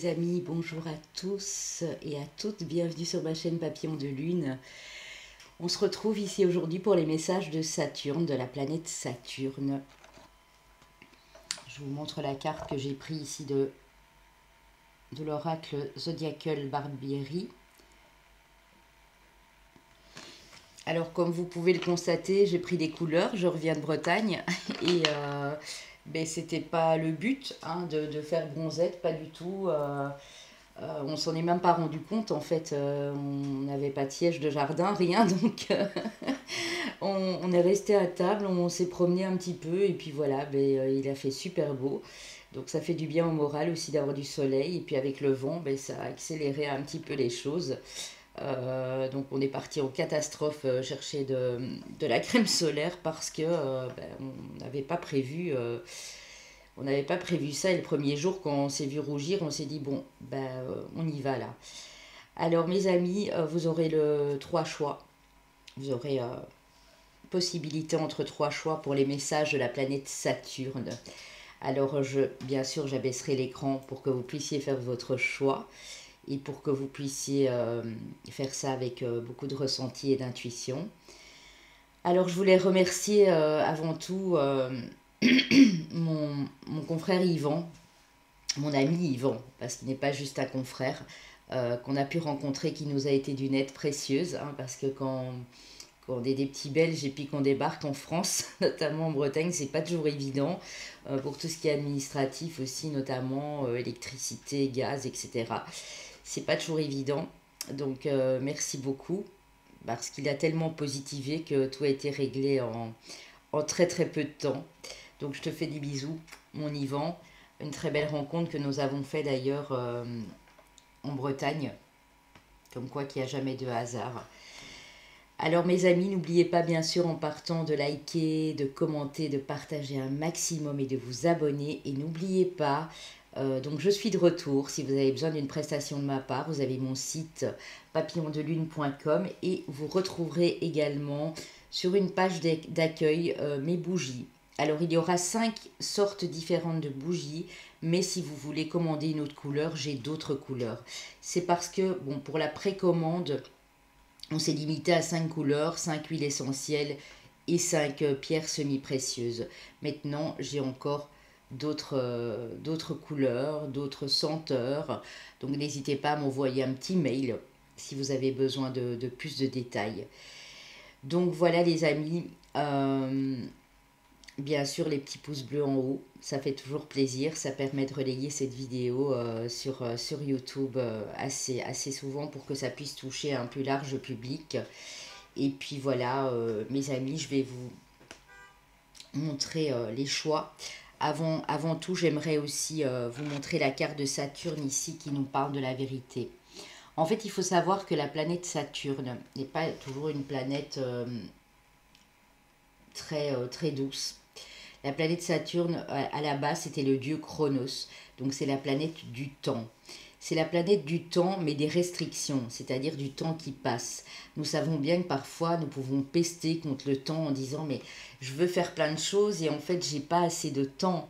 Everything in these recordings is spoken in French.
les amis, bonjour à tous et à toutes, bienvenue sur ma chaîne Papillon de Lune. On se retrouve ici aujourd'hui pour les messages de Saturne, de la planète Saturne. Je vous montre la carte que j'ai prise ici de l'oracle Zodiacal Barbieri. Alors comme vous pouvez le constater, j'ai pris des couleurs, je reviens de Bretagne et ben, c'était pas le but de faire bronzette, pas du tout. On s'en est même pas rendu compte en fait, on n'avait pas de siège de jardin, rien, donc on est resté à table, on s'est promené un petit peu et puis voilà, ben, il a fait super beau. Donc ça fait du bien au moral aussi d'avoir du soleil et puis avec le vent, ben, ça a accéléré un petit peu les choses. Donc on est parti en catastrophe chercher de la crème solaire parce que ben, on n'avait pas prévu ça. Et le premier jour quand on s'est vu rougir, on s'est dit bon ben on y va là. Alors mes amis, vous aurez trois choix. Vous aurez possibilité entre trois choix pour les messages de la planète Saturne. Alors bien sûr j'abaisserai l'écran pour que vous puissiez faire votre choix et pour que vous puissiez faire ça avec beaucoup de ressenti et d'intuition. Alors je voulais remercier avant tout mon confrère Yvan, mon ami Yvan, parce qu'il n'est pas juste un confrère, qu'on a pu rencontrer, qui nous a été d'une aide précieuse, parce que quand on est des petits Belges et puis qu'on débarque en France, notamment en Bretagne, c'est pas toujours évident pour tout ce qui est administratif aussi, notamment électricité, gaz, etc. C'est pas toujours évident. Donc merci beaucoup parce qu'il a tellement positivé que tout a été réglé en très très peu de temps. Donc je te fais des bisous, mon Yvan. Une très belle rencontre que nous avons fait d'ailleurs en Bretagne. Comme quoi qu'il n'y a jamais de hasard. Alors mes amis, n'oubliez pas bien sûr en partant de liker, de commenter, de partager un maximum et de vous abonner. Et n'oubliez pas, donc je suis de retour. Si vous avez besoin d'une prestation de ma part, vous avez mon site papillondelune.com et vous retrouverez également sur une page d'accueil mes bougies. Alors il y aura 5 sortes différentes de bougies, mais si vous voulez commander une autre couleur, j'ai d'autres couleurs. C'est parce que, bon, pour la précommande, on s'est limité à 5 couleurs, 5 huiles essentielles et 5 pierres semi-précieuses. Maintenant, j'ai encore d'autres couleurs, d'autres senteurs. Donc n'hésitez pas à m'envoyer un petit mail si vous avez besoin de plus de détails. Donc voilà les amis, bien sûr les petits pouces bleus en haut, ça fait toujours plaisir, ça permet de relayer cette vidéo sur YouTube assez souvent pour que ça puisse toucher un plus large public. Et puis voilà mes amis, je vais vous montrer les choix. Avant tout, j'aimerais aussi vous montrer la carte de Saturne ici qui nous parle de la vérité. En fait, il faut savoir que la planète Saturne n'est pas toujours une planète très douce. La planète Saturne, à la base, c'était le dieu Chronos. Donc c'est la planète du temps. C'est la planète du temps, mais des restrictions, c'est-à-dire du temps qui passe. Nous savons bien que parfois, nous pouvons pester contre le temps en disant « mais je veux faire plein de choses et en fait, j'ai pas assez de temps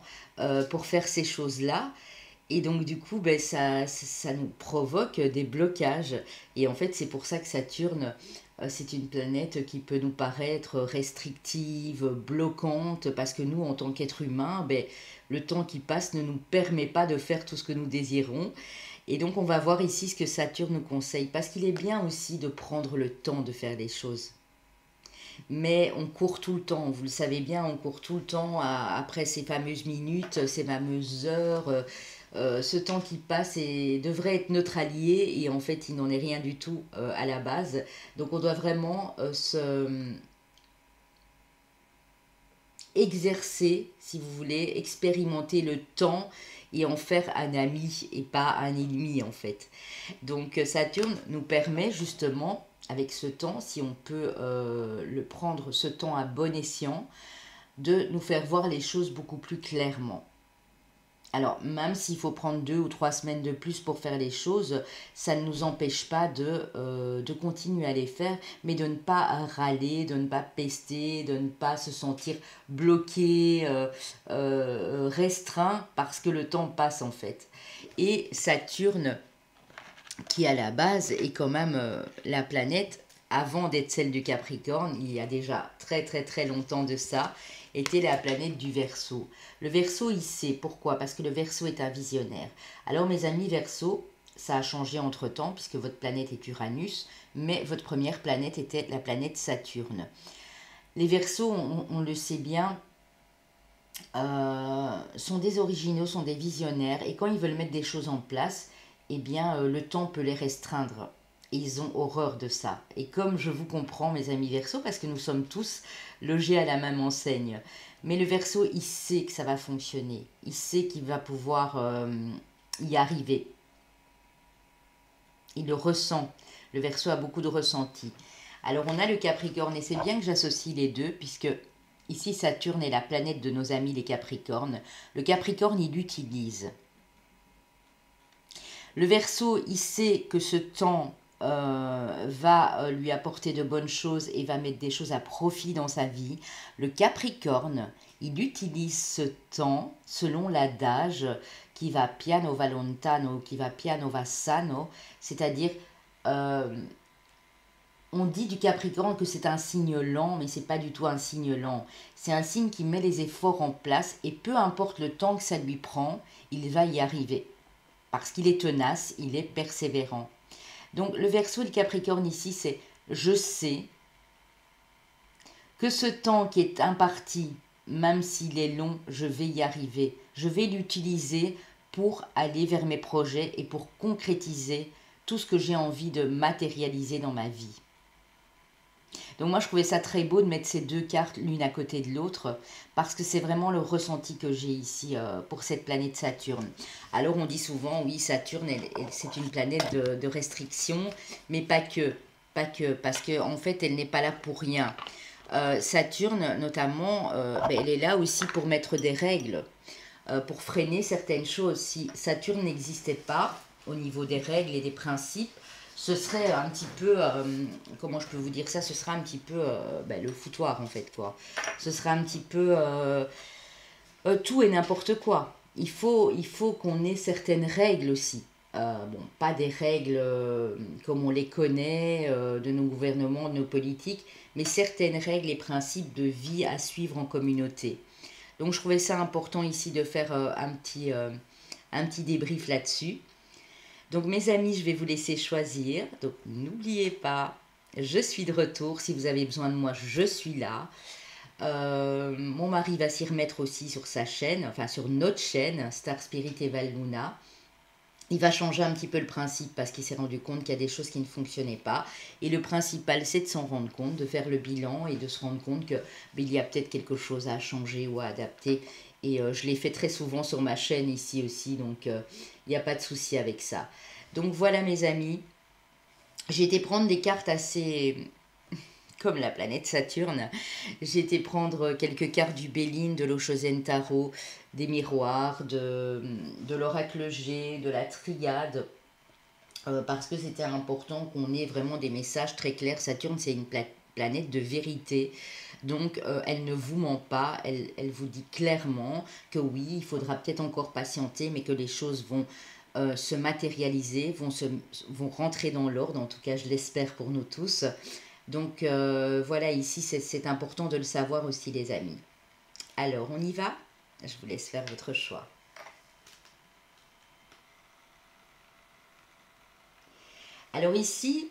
pour faire ces choses-là ». Et donc du coup, ben, ça nous provoque des blocages. Et en fait, c'est pour ça que Saturne, c'est une planète qui peut nous paraître restrictive, bloquante, parce que nous, en tant qu'êtres humains, ben, le temps qui passe ne nous permet pas de faire tout ce que nous désirons. Et donc on va voir ici ce que Saturne nous conseille, parce qu'il est bien aussi de prendre le temps de faire des choses. Mais on court tout le temps, vous le savez bien, on court tout le temps après ces fameuses minutes, ces fameuses heures. Ce temps qui passe devrait être notre allié et en fait il n'en est rien du tout à la base. Donc on doit vraiment exercer, si vous voulez, expérimenter le temps et en faire un ami et pas un ennemi en fait. Donc Saturne nous permet justement, avec ce temps, si on peut le prendre ce temps à bon escient, de nous faire voir les choses beaucoup plus clairement. Alors, même s'il faut prendre 2 ou 3 semaines de plus pour faire les choses, ça ne nous empêche pas de continuer à les faire, mais de ne pas râler, de ne pas pester, de ne pas se sentir bloqué, restreint, parce que le temps passe en fait. et Saturne, qui à la base est quand même la planète, avant d'être celle du Capricorne, il y a déjà très longtemps de ça, était la planète du Verseau. Le Verseau, il sait pourquoi, parce que le Verseau est un visionnaire. Alors mes amis Verseau, ça a changé entre-temps, puisque votre planète est Uranus, mais votre première planète était la planète Saturne. Les Verseaux, on le sait bien, sont des originaux, sont des visionnaires, et quand ils veulent mettre des choses en place, eh bien, le temps peut les restreindre. Et ils ont horreur de ça. Et comme je vous comprends, mes amis Verseau, parce que nous sommes tous logés à la même enseigne, mais le Verseau, il sait que ça va fonctionner. Il sait qu'il va pouvoir y arriver. Il le ressent. Le Verseau a beaucoup de ressenti. Alors, on a le Capricorne, et c'est bien que j'associe les deux, puisque ici, Saturne est la planète de nos amis les Capricornes. Le Capricorne, il l'utilise. Le Verseau, il sait que ce temps va lui apporter de bonnes choses et va mettre des choses à profit dans sa vie. Le Capricorne, il utilise ce temps selon l'adage qui va piano va lontano, qui va piano va sano, c'est-à-dire on dit du Capricorne que c'est un signe lent, mais c'est pas du tout un signe lent. C'est un signe qui met les efforts en place et peu importe le temps que ça lui prend, il va y arriver. Parce qu'il est tenace, il est persévérant. Donc le Verseau et le Capricorne ici, c'est je sais que ce temps qui est imparti, même s'il est long, je vais y arriver. Je vais l'utiliser pour aller vers mes projets et pour concrétiser tout ce que j'ai envie de matérialiser dans ma vie. Donc moi je trouvais ça très beau de mettre ces deux cartes l'une à côté de l'autre parce que c'est vraiment le ressenti que j'ai ici pour cette planète Saturne. Alors on dit souvent oui Saturne c'est une planète de restriction mais pas que, parce qu'en en fait elle n'est pas là pour rien. Saturne notamment elle est là aussi pour mettre des règles, pour freiner certaines choses. Si Saturne n'existait pas au niveau des règles et des principes, ce serait un petit peu, comment je peux vous dire ça, ce serait un petit peu le foutoir en fait quoi. Ce serait un petit peu tout et n'importe quoi. Il faut qu'on ait certaines règles aussi. Bon, pas des règles comme on les connaît de nos gouvernements, de nos politiques, mais certaines règles et principes de vie à suivre en communauté. Donc je trouvais ça important ici de faire un petit débrief là-dessus. Donc mes amis, je vais vous laisser choisir. Donc n'oubliez pas, je suis de retour. Si vous avez besoin de moi, je suis là. Mon mari va s'y remettre aussi sur sa chaîne, enfin sur notre chaîne, Star Spirit et Val Luna. Il va changer un petit peu le principe parce qu'il s'est rendu compte qu'il y a des choses qui ne fonctionnaient pas. Et le principal, c'est de s'en rendre compte, de faire le bilan et de se rendre compte qu'il y a peut-être quelque chose à changer ou à adapter. Et je l'ai fait très souvent sur ma chaîne ici aussi, donc il n'y a pas de souci avec ça. Donc voilà mes amis, j'ai été prendre des cartes assez... comme la planète Saturne. J'ai été prendre quelques cartes du Béline, de l'Oshozen Tarot, des miroirs, de l'oracle G, de la triade, parce que c'était important qu'on ait vraiment des messages très clairs. Saturne, c'est une planète de vérité. Donc, elle ne vous ment pas, elle vous dit clairement que oui, il faudra peut-être encore patienter, mais que les choses vont se matérialiser, vont rentrer dans l'ordre, en tout cas je l'espère pour nous tous. Donc voilà, ici c'est important de le savoir aussi les amis. Alors on y va, je vous laisse faire votre choix. Alors ici,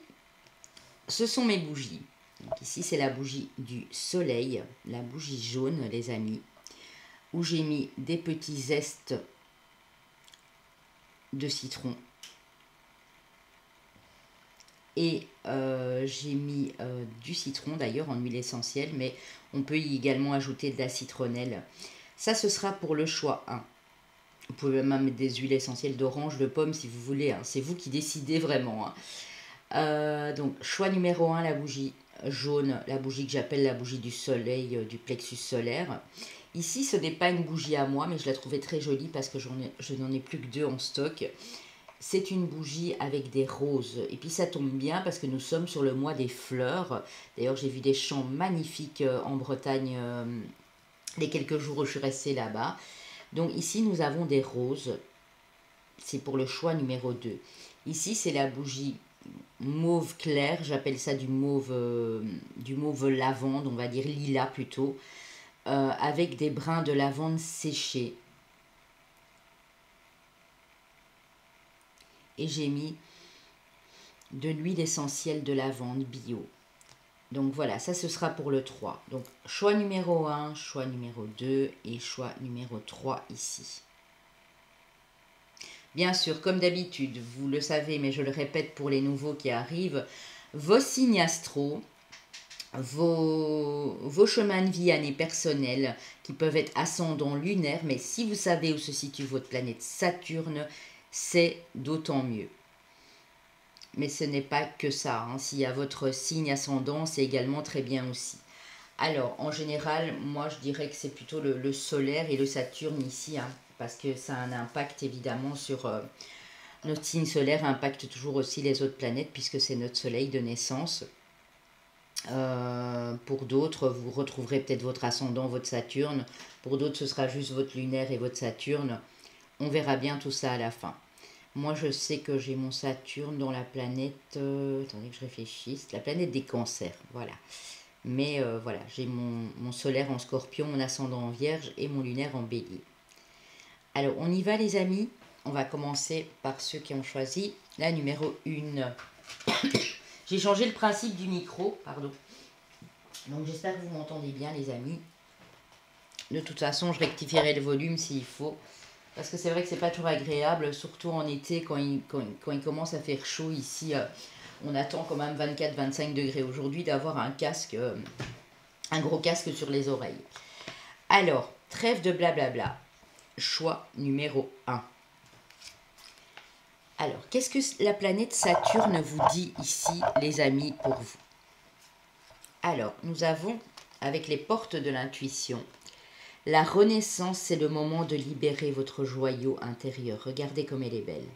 ce sont mes bougies. Donc ici c'est la bougie du soleil, la bougie jaune les amis, où j'ai mis des petits zestes de citron. Et j'ai mis du citron d'ailleurs en huile essentielle, mais on peut y également ajouter de la citronnelle. Ça, ce sera pour le choix 1. Vous pouvez même mettre des huiles essentielles d'orange, de pomme si vous voulez. Hein. C'est vous qui décidez vraiment. Hein. Donc, choix numéro 1, la bougie jaune, la bougie que j'appelle la bougie du soleil, du plexus solaire. Ici, ce n'est pas une bougie à moi, mais je la trouvais très jolie parce que je n'en ai plus que 2 en stock. C'est une bougie avec des roses. Et puis ça tombe bien parce que nous sommes sur le mois des fleurs. D'ailleurs, j'ai vu des champs magnifiques en Bretagne les quelques jours où je suis restée là-bas. Donc ici, nous avons des roses. c'est pour le choix numéro 2. Ici, c'est la bougie mauve clair, j'appelle ça du mauve lavande, on va dire lilas plutôt, avec des brins de lavande séchés. Et j'ai mis de l'huile essentielle de lavande bio. Donc voilà, ça ce sera pour le 3. Donc choix numéro 1, choix numéro 2 et choix numéro 3 ici. Bien sûr, comme d'habitude, vous le savez, mais je le répète pour les nouveaux qui arrivent, vos signes astro, vos chemins de vie année personnels qui peuvent être ascendants lunaires, mais si vous savez où se situe votre planète Saturne, c'est d'autant mieux. Mais ce n'est pas que ça, hein. S'il y a votre signe ascendant, c'est également très bien aussi. Alors, en général, moi je dirais que c'est plutôt le solaire et le Saturne ici, hein, parce que ça a un impact évidemment sur notre signe solaire, impacte toujours aussi les autres planètes, puisque c'est notre soleil de naissance. Pour d'autres, vous retrouverez peut-être votre ascendant, votre Saturne. Pour d'autres, ce sera juste votre lunaire et votre Saturne. On verra bien tout ça à la fin. Moi, je sais que j'ai mon Saturne dans la planète... attendez que je réfléchisse. La planète des cancers, voilà. Mais voilà, j'ai mon solaire en Scorpion, mon ascendant en Vierge et mon lunaire en Bélier. Alors, on y va les amis. On va commencer par ceux qui ont choisi la numéro 1. J'ai changé le principe du micro, pardon. Donc j'espère que vous m'entendez bien les amis. De toute façon, je rectifierai le volume s'il faut. Parce que c'est vrai que c'est pas toujours agréable, surtout en été quand il commence à faire chaud ici. On attend quand même 24-25 degrés aujourd'hui d'avoir un casque, un gros casque sur les oreilles. Alors, trêve de blablabla. Choix numéro 1. Alors, qu'est-ce que la planète Saturne vous dit ici, les amis, pour vous? Alors, nous avons, avec les portes de l'intuition, la renaissance, c'est le moment de libérer votre joyau intérieur. Regardez comme elle est belle.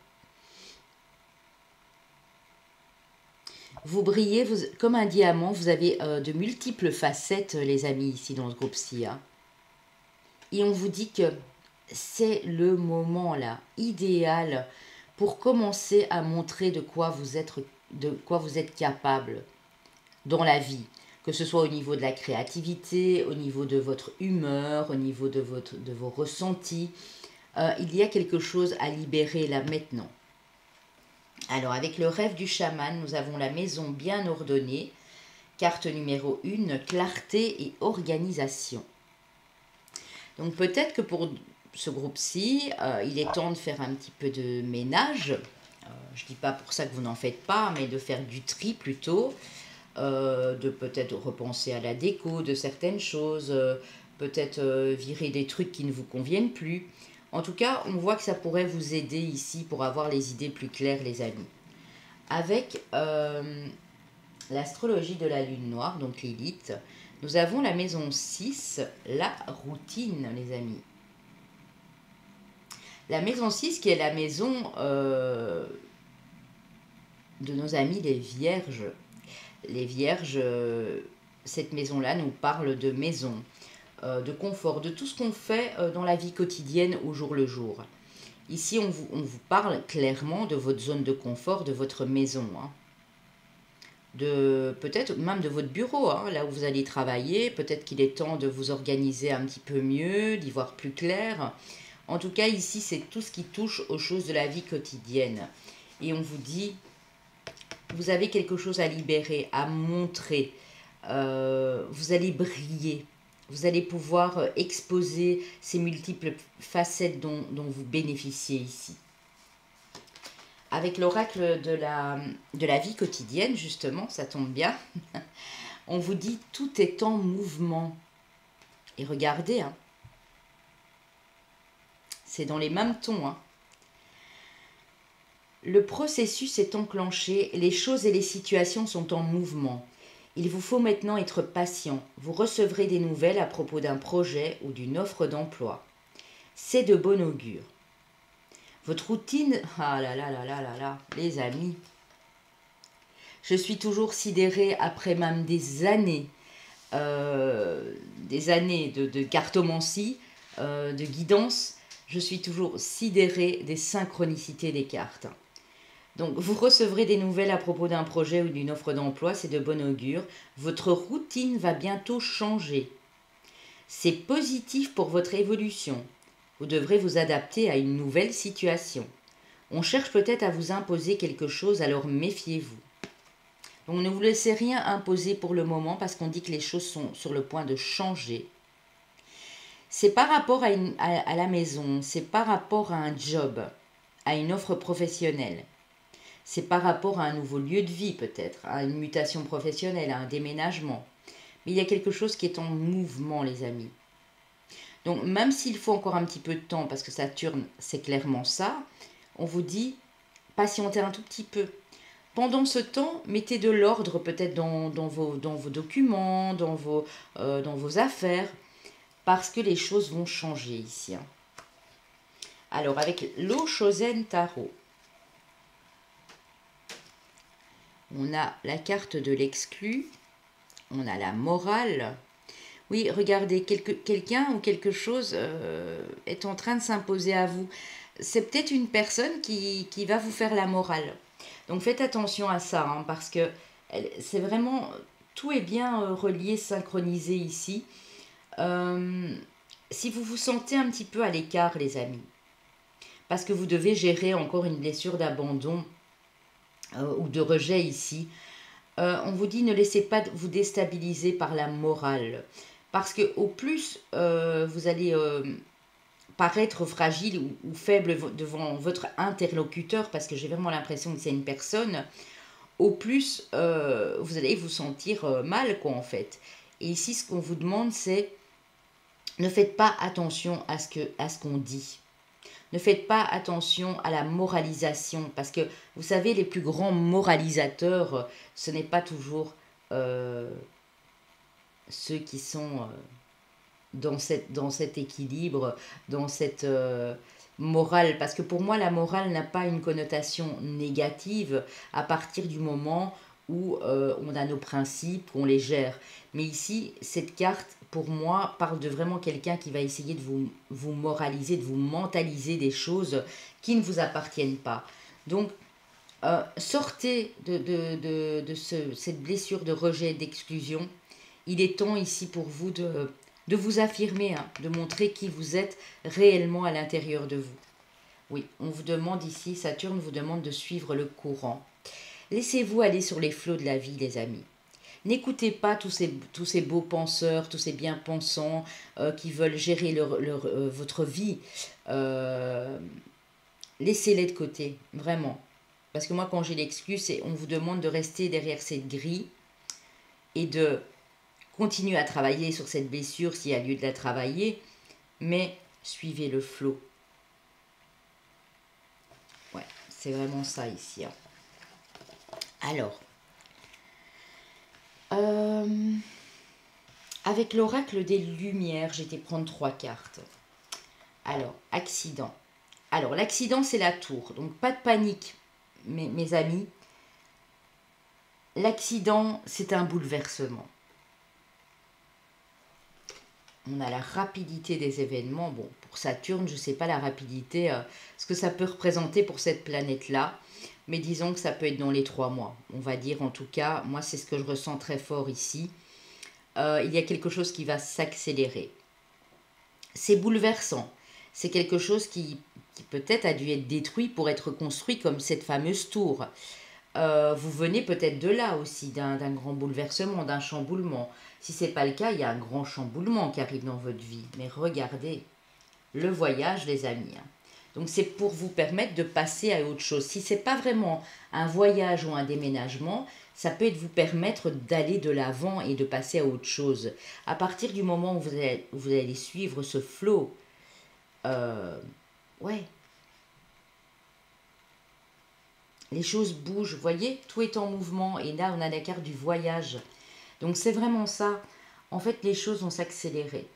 Vous brillez comme un diamant, vous avez de multiples facettes, les amis, ici dans ce groupe-ci. Hein. Et on vous dit que c'est le moment là, idéal, pour commencer à montrer de quoi vous êtes capable dans la vie, que ce soit au niveau de la créativité, au niveau de votre humeur, au niveau de vos ressentis. Il y a quelque chose à libérer là maintenant. Alors avec le rêve du chaman, nous avons la maison bien ordonnée, carte numéro 1, clarté et organisation. Donc peut-être que pour ce groupe-ci, il est temps de faire un petit peu de ménage. Je ne dis pas pour ça que vous n'en faites pas, mais de faire du tri plutôt. De peut-être repenser à la déco de certaines choses, peut-être virer des trucs qui ne vous conviennent plus. En tout cas, on voit que ça pourrait vous aider ici pour avoir les idées plus claires, les amis. Avec l'astrologie de la lune noire, donc Lilith, nous avons la maison 6, la routine, les amis. La maison 6 qui est la maison de nos amis les vierges. Les vierges, cette maison-là nous parle de maison, de confort, de tout ce qu'on fait dans la vie quotidienne au jour le jour. Ici, on vous parle clairement de votre zone de confort, de votre maison. Hein. Peut-être même de votre bureau, hein, là où vous allez travailler. Peut-être qu'il est temps de vous organiser un petit peu mieux, d'y voir plus clair. En tout cas, ici, c'est tout ce qui touche aux choses de la vie quotidienne. Et on vous dit, vous avez quelque chose à libérer, à montrer. Vous allez briller. Vous allez pouvoir exposer ces multiples facettes dont vous bénéficiez ici. Avec l'oracle de la vie quotidienne, justement, ça tombe bien. On vous dit, tout est en mouvement. Et regardez, hein, c'est dans les mêmes tons. Hein. Le processus est enclenché, les choses et les situations sont en mouvement. Il vous faut maintenant être patient. Vous recevrez des nouvelles à propos d'un projet ou d'une offre d'emploi. C'est de bon augure. Votre routine, ah là là là là là là, les amis. Je suis toujours sidérée après même des années de cartomancie, de guidance. Je suis toujours sidérée des synchronicités des cartes. Donc, vous recevrez des nouvelles à propos d'un projet ou d'une offre d'emploi, c'est de bon augure. Votre routine va bientôt changer. C'est positif pour votre évolution. Vous devrez vous adapter à une nouvelle situation. On cherche peut-être à vous imposer quelque chose, alors méfiez-vous. Donc ne vous laissez rien imposer pour le moment parce qu'on dit que les choses sont sur le point de changer. C'est par rapport à la maison, c'est par rapport à un job, à une offre professionnelle. C'est par rapport à un nouveau lieu de vie peut-être, à une mutation professionnelle, à un déménagement. Mais il y a quelque chose qui est en mouvement, les amis. Donc même s'il faut encore un petit peu de temps, parce que Saturne, c'est clairement ça, on vous dit, patientez un tout petit peu. Pendant ce temps, mettez de l'ordre peut-être dans vos documents, dans vos affaires, parce que les choses vont changer ici. Alors, avec l'eau Shosen Tarot, on a la carte de l'exclu, on a la morale. Oui, regardez, quelqu'un ou quelque chose est en train de s'imposer à vous. C'est peut-être une personne qui va vous faire la morale. Donc faites attention à ça, hein, parce que c'est vraiment, tout est bien relié, synchronisé ici. Si vous vous sentez un petit peu à l'écart, les amis, parce que vous devez gérer encore une blessure d'abandon ou de rejet ici, on vous dit ne laissez pas vous déstabiliser par la morale. Parce que au plus vous allez paraître fragile ou faible devant votre interlocuteur, parce que j'ai vraiment l'impression que c'est une personne, au plus vous allez vous sentir mal, quoi, en fait. Et ici, ce qu'on vous demande, c'est ne faites pas attention à ce qu'on dit. Ne faites pas attention à la moralisation, parce que vous savez, les plus grands moralisateurs, ce n'est pas toujours ceux qui sont dans cet équilibre, dans cette morale. Parce que pour moi, la morale n'a pas une connotation négative à partir du moment où on a nos principes, qu'on les gère. Mais ici, cette carte, pour moi, parle de vraiment quelqu'un qui va essayer de vous moraliser, de vous mentaliser des choses qui ne vous appartiennent pas. Donc, sortez de cette blessure de rejet, d'exclusion. Il est temps ici pour vous de vous affirmer, hein, de montrer qui vous êtes réellement à l'intérieur de vous. Oui, on vous demande ici, Saturne vous demande de suivre le courant. Laissez-vous aller sur les flots de la vie, les amis. N'écoutez pas tous ces beaux penseurs, tous ces bien-pensants qui veulent gérer votre vie. Laissez-les de côté, vraiment. Parce que moi, quand j'ai l'excuse, on vous demande de rester derrière cette grille et de continuer à travailler sur cette blessure s'il y a lieu de la travailler, mais suivez le flot. Ouais, c'est vraiment ça ici. Hein. Alors, avec l'oracle des Lumières, j'ai été prendre 3 cartes. Alors, accident. Alors, l'accident, c'est la tour. Donc, pas de panique, mes amis. L'accident, c'est un bouleversement. On a la rapidité des événements. Bon, pour Saturne, je ne sais pas la rapidité, ce que ça peut représenter pour cette planète-là. Mais disons que ça peut être dans les 3 mois. On va dire, en tout cas, moi, c'est ce que je ressens très fort ici. Il y a quelque chose qui va s'accélérer. C'est bouleversant. C'est quelque chose qui peut-être a dû être détruit pour être construit comme cette fameuse tour. Vous venez peut-être de là aussi, d'un grand bouleversement, d'un chamboulement. Si ce n'est pas le cas, il y a un grand chamboulement qui arrive dans votre vie. Mais regardez, le voyage, les amis. Hein. Donc c'est pour vous permettre de passer à autre chose. Si ce n'est pas vraiment un voyage ou un déménagement, ça peut vous permettre d'aller de l'avant et de passer à autre chose. À partir du moment où vous allez suivre ce flot, ouais, les choses bougent, vous voyez, tout est en mouvement. Et là, on a la carte du voyage. Donc c'est vraiment ça. En fait, les choses vont s'accélérer.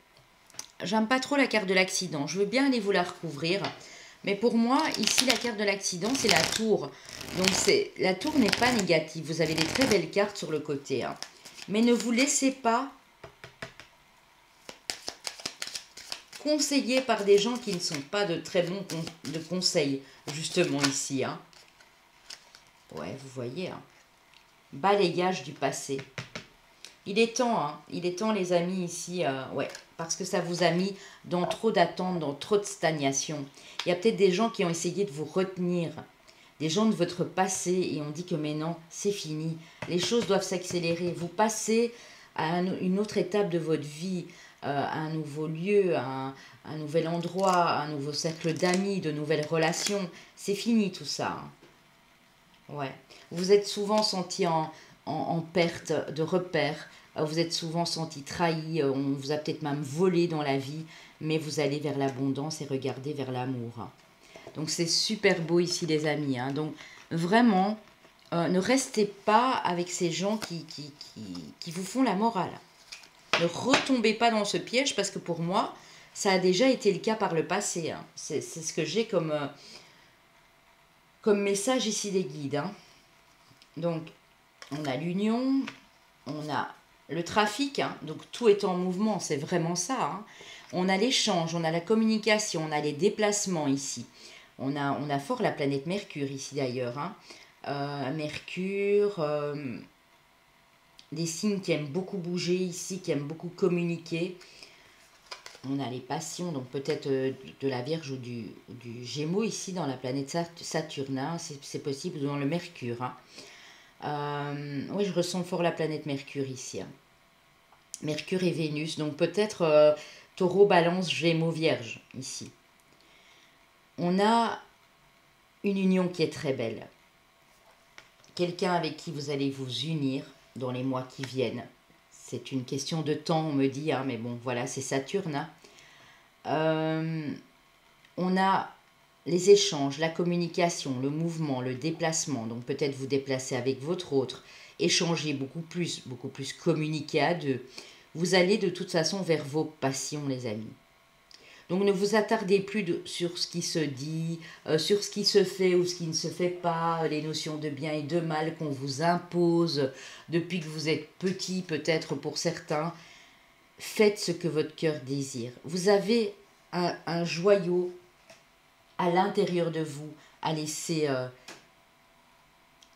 J'aime pas trop la carte de l'accident. Je veux bien aller vous la recouvrir. Mais pour moi, ici, la carte de l'accident, c'est la tour. Donc la tour n'est pas négative. Vous avez des très belles cartes sur le côté. Hein. Mais ne vous laissez pas conseillé par des gens qui ne sont pas de très bons de conseils, justement ici. Hein. Ouais, vous voyez. Hein. Balayage du passé. Il est temps, hein. Il est temps les amis ici, ouais, parce que ça vous a mis dans trop d'attentes, dans trop de stagnation. Il y a peut-être des gens qui ont essayé de vous retenir, des gens de votre passé et on dit que mais non, c'est fini. Les choses doivent s'accélérer. Vous passez à une autre étape de votre vie, à un nouveau lieu, à un nouvel endroit, à un nouveau cercle d'amis, de nouvelles relations. C'est fini tout ça. Hein. Ouais. Vous êtes souvent senti en perte de repères. Vous êtes souvent senti trahi. On vous a peut-être même volé dans la vie. Mais vous allez vers l'abondance et regardez vers l'amour. Donc c'est super beau ici les amis. Hein. Donc vraiment, ne restez pas avec ces gens qui vous font la morale. Ne retombez pas dans ce piège parce que pour moi, ça a déjà été le cas par le passé. Hein. C'est ce que j'ai comme message ici des guides. Hein. Donc, on a l'union, on a le trafic, hein, donc tout est en mouvement, c'est vraiment ça. Hein. On a l'échange, on a la communication, on a les déplacements ici. On a fort la planète Mercure ici d'ailleurs. Hein. Mercure, des signes qui aiment beaucoup bouger ici, qui aiment beaucoup communiquer. On a les passions, donc peut-être de la Vierge ou du Gémeaux ici dans la planète Saturne, hein, c'est possible, dans le Mercure. Hein. Oui, je ressens fort la planète Mercure ici. Hein. Mercure et Vénus, donc peut-être Taureau, Balance, Gémeaux, Vierge ici. On a une union qui est très belle. Quelqu'un avec qui vous allez vous unir dans les mois qui viennent. C'est une question de temps, on me dit, hein, mais bon, voilà, c'est Saturne. Hein. On a les échanges, la communication, le mouvement, le déplacement. Donc peut-être vous déplacer avec votre autre, échanger beaucoup plus communiquer à deux. Vous allez de toute façon vers vos passions, les amis. Donc ne vous attardez plus sur ce qui se dit, sur ce qui se fait ou ce qui ne se fait pas, les notions de bien et de mal qu'on vous impose depuis que vous êtes petit, peut-être pour certains. Faites ce que votre cœur désire. Vous avez un joyau à l'intérieur de vous à laisser,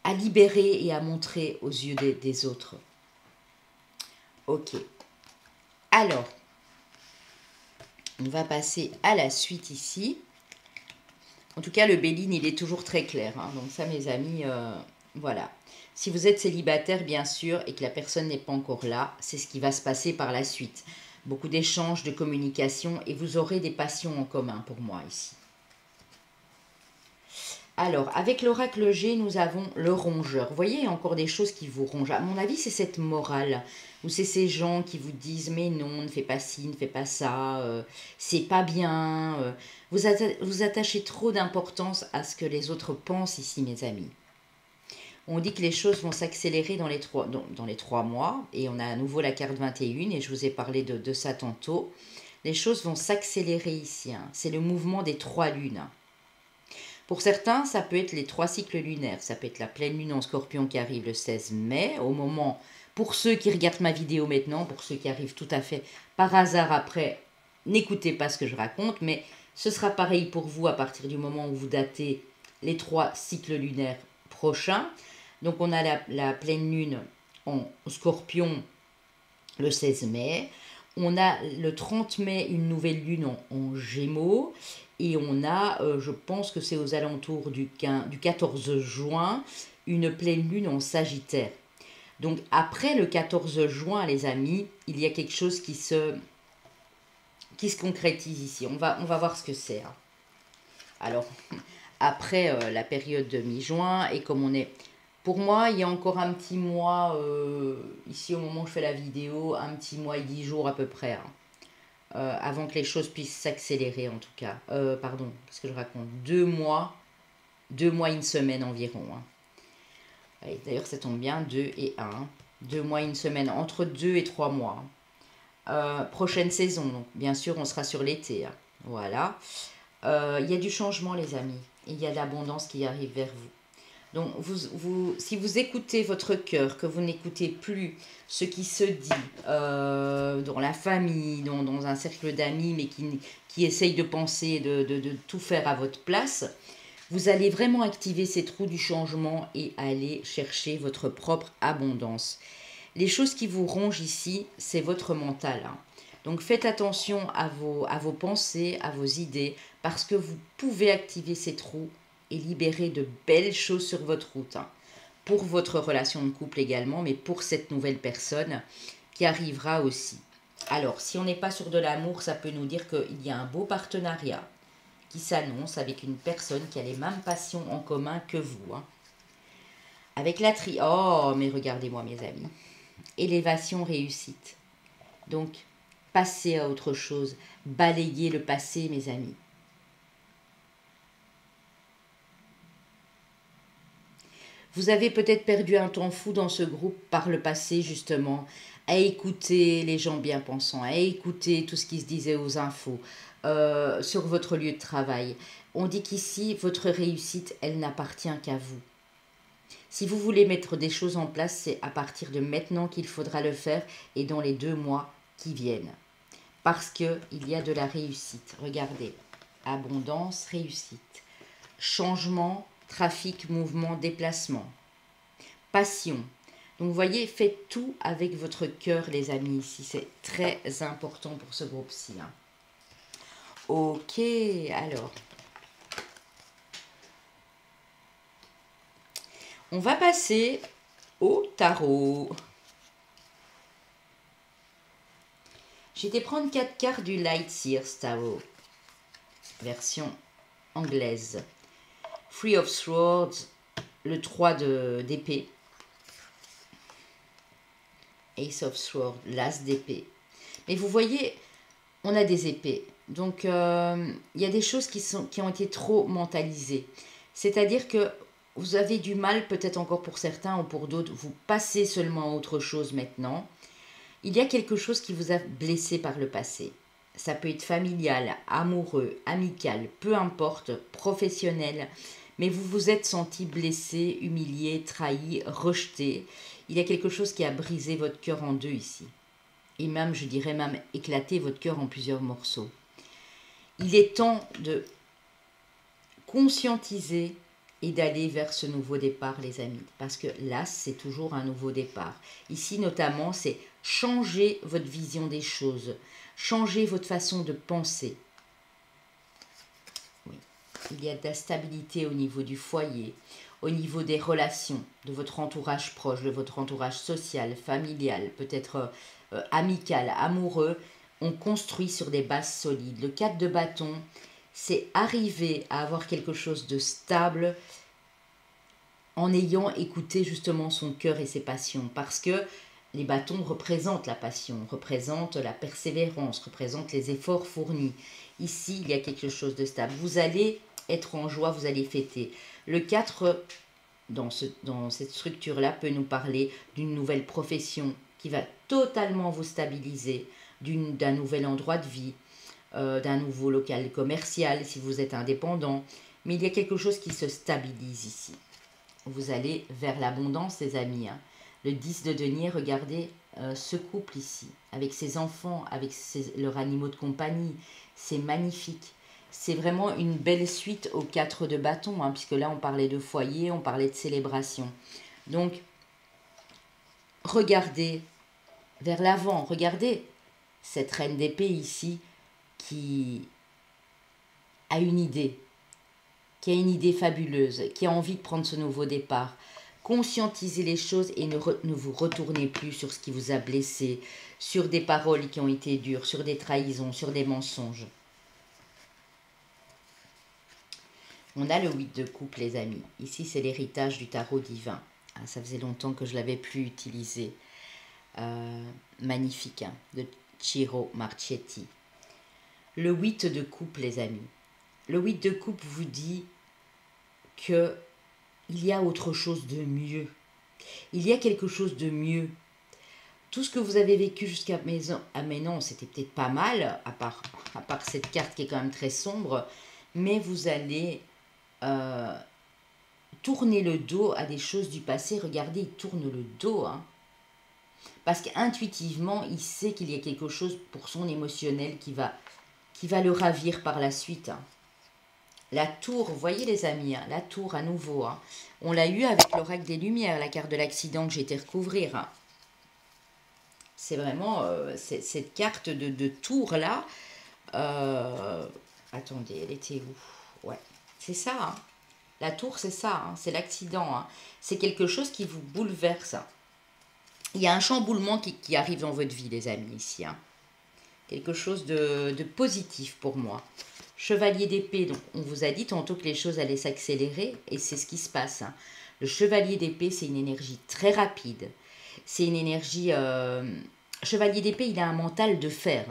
à libérer et à montrer aux yeux des autres. Ok. Alors, on va passer à la suite ici. En tout cas, le Béline, il est toujours très clair. Hein. Donc ça, mes amis, voilà. Si vous êtes célibataire, bien sûr, et que la personne n'est pas encore là, c'est ce qui va se passer par la suite. Beaucoup d'échanges, de communication, et vous aurez des passions en commun pour moi ici. Alors, avec l'oracle G, nous avons le rongeur. Vous voyez, il y a encore des choses qui vous rongent. À mon avis, c'est cette morale. Ou c'est ces gens qui vous disent, mais non, ne fais pas ci, ne fais pas ça, c'est pas bien. Vous attachez trop d'importance à ce que les autres pensent ici, mes amis. On dit que les choses vont s'accélérer dans les 3 mois. Et on a à nouveau la carte 21, et je vous ai parlé de ça tantôt. Les choses vont s'accélérer ici. Hein. C'est le mouvement des 3 lunes. Pour certains, ça peut être les 3 cycles lunaires. Ça peut être la pleine lune en Scorpion qui arrive le 16 mai, au moment, pour ceux qui regardent ma vidéo maintenant, pour ceux qui arrivent tout à fait par hasard après, n'écoutez pas ce que je raconte, mais ce sera pareil pour vous à partir du moment où vous datez les 3 cycles lunaires prochains. Donc on a la pleine lune en Scorpion le 16 mai. On a le 30 mai une nouvelle lune en Gémeaux. Et on a, je pense que c'est aux alentours du 14 juin, une pleine lune en Sagittaire. Donc après le 14 juin, les amis, il y a quelque chose qui se concrétise ici. On va voir ce que c'est. Hein. Alors, après la période de mi-juin, et comme on est... Pour moi, il y a encore un petit mois, ici au moment où je fais la vidéo, un petit mois et 10 jours à peu près. Hein. Avant que les choses puissent s'accélérer en tout cas. Pardon, qu'est-ce que je raconte 2 mois, 2 mois, 1 semaine environ. Hein. D'ailleurs, ça tombe bien, 2 et 1. 2 mois, 1 semaine, entre 2 et 3 mois. Prochaine saison, donc bien sûr, on sera sur l'été. Hein. Voilà. Il y a du changement, les amis. Il y a de l'abondance qui arrive vers vous. Donc, si vous écoutez votre cœur, que vous n'écoutez plus ce qui se dit dans la famille, dans un cercle d'amis, mais qui essaye de penser, de tout faire à votre place, vous allez vraiment activer ces trous du changement et aller chercher votre propre abondance. Les choses qui vous rongent ici, c'est votre mental, hein. Donc faites attention à vos pensées, à vos idées, parce que vous pouvez activer ces trous et libérer de belles choses sur votre route, hein. Pour votre relation de couple également, mais pour cette nouvelle personne qui arrivera aussi. Alors, si on n'est pas sur de l'amour, ça peut nous dire qu'il y a un beau partenariat qui s'annonce avec une personne qui a les mêmes passions en commun que vous, hein. Avec la Oh, mais regardez-moi mes amis. Élévation, réussite. Donc, passez à autre chose. Balayez le passé, mes amis. Vous avez peut-être perdu un temps fou dans ce groupe par le passé, justement, à écouter les gens bien pensants, à écouter tout ce qui se disait aux infos, sur votre lieu de travail. On dit qu'ici, votre réussite, elle n'appartient qu'à vous. Si vous voulez mettre des choses en place, c'est à partir de maintenant qu'il faudra le faire et dans les 2 mois qui viennent. Parce qu'il y a de la réussite. Regardez, abondance, réussite. Changement, trafic, mouvement, déplacement. Passion. Donc vous voyez, faites tout avec votre cœur les amis ici. C'est très important pour ce groupe-ci, hein. Ok, alors. On va passer au tarot. J'ai été prendre 4 cartes du Light Seers Tarot. Version anglaise. Three of Swords, le 3 d'épée. Ace of Swords, l'as d'épée. Mais vous voyez, on a des épées. Donc, il y a des choses qui ont été trop mentalisées. C'est-à-dire que vous avez du mal, peut-être encore pour certains ou pour d'autres, vous passez seulement à autre chose maintenant. Il y a quelque chose qui vous a blessé par le passé. Ça peut être familial, amoureux, amical, peu importe, professionnel. Mais vous vous êtes senti blessé, humilié, trahi, rejeté. Il y a quelque chose qui a brisé votre cœur en deux ici. Et même, je dirais même, éclaté votre cœur en plusieurs morceaux. Il est temps de conscientiser et d'aller vers ce nouveau départ, les amis. Parce que l'as, c'est toujours un nouveau départ. Ici, notamment, c'est changer votre vision des choses. Changer votre façon de penser. Oui. Il y a de la stabilité au niveau du foyer, au niveau des relations, de votre entourage proche, de votre entourage social, familial, peut-être amical, amoureux. On construit sur des bases solides. Le 4 de bâton, c'est arriver à avoir quelque chose de stable en ayant écouté justement son cœur et ses passions. Parce que les bâtons représentent la passion, représentent la persévérance, représentent les efforts fournis. Ici, il y a quelque chose de stable. Vous allez être en joie, vous allez fêter. Le 4, dans cette structure-là, peut nous parler d'une nouvelle profession qui va totalement vous stabiliser, d'un nouvel endroit de vie, d'un nouveau local commercial si vous êtes indépendant. Mais il y a quelque chose qui se stabilise ici. Vous allez vers l'abondance, les amis, hein. Le 10 de denier, regardez ce couple ici, avec ses enfants, avec leurs animaux de compagnie. C'est magnifique. C'est vraiment une belle suite aux 4 de bâton, hein, puisque là, on parlait de foyer, on parlait de célébration. Donc, regardez vers l'avant, regardez cette reine d'épée ici qui a une idée, fabuleuse, qui a envie de prendre ce nouveau départ. Conscientisez les choses et ne vous retournez plus sur ce qui vous a blessé, sur des paroles qui ont été dures, sur des trahisons, sur des mensonges. On a le 8 de coupe, les amis. Ici, c'est l'héritage du tarot divin. Ah, ça faisait longtemps que je ne l'avais plus utilisé. Magnifique, hein, de Ciro Marchetti. Le 8 de coupe, les amis. Le 8 de coupe vous dit que il y a autre chose de mieux. Il y a quelque chose de mieux. Tout ce que vous avez vécu jusqu'à maintenant, c'était peut-être pas mal, à part cette carte qui est quand même très sombre, mais vous allez tournez le dos à des choses du passé. Regardez, il tourne le dos, hein. Parce qu'intuitivement, il sait qu'il y a quelque chose pour son émotionnel qui va le ravir par la suite, hein. La tour, vous voyez les amis, hein, la tour à nouveau, hein. On l'a eu avec l'oracle des Lumières, la carte de l'accident que j'ai été recouvrir, hein. C'est vraiment cette carte de tour là. Attendez, elle était où? Ouais, c'est ça, hein. La tour, c'est ça, hein, c'est l'accident, hein. C'est quelque chose qui vous bouleverse, hein. Il y a un chamboulement qui arrive dans votre vie, les amis, ici, hein. Quelque chose de positif pour moi. Chevalier d'épée, donc on vous a dit tantôt que les choses allaient s'accélérer, et c'est ce qui se passe, hein. Le chevalier d'épée, c'est une énergie très rapide. C'est une énergie... Chevalier d'épée, il a un mental de fer.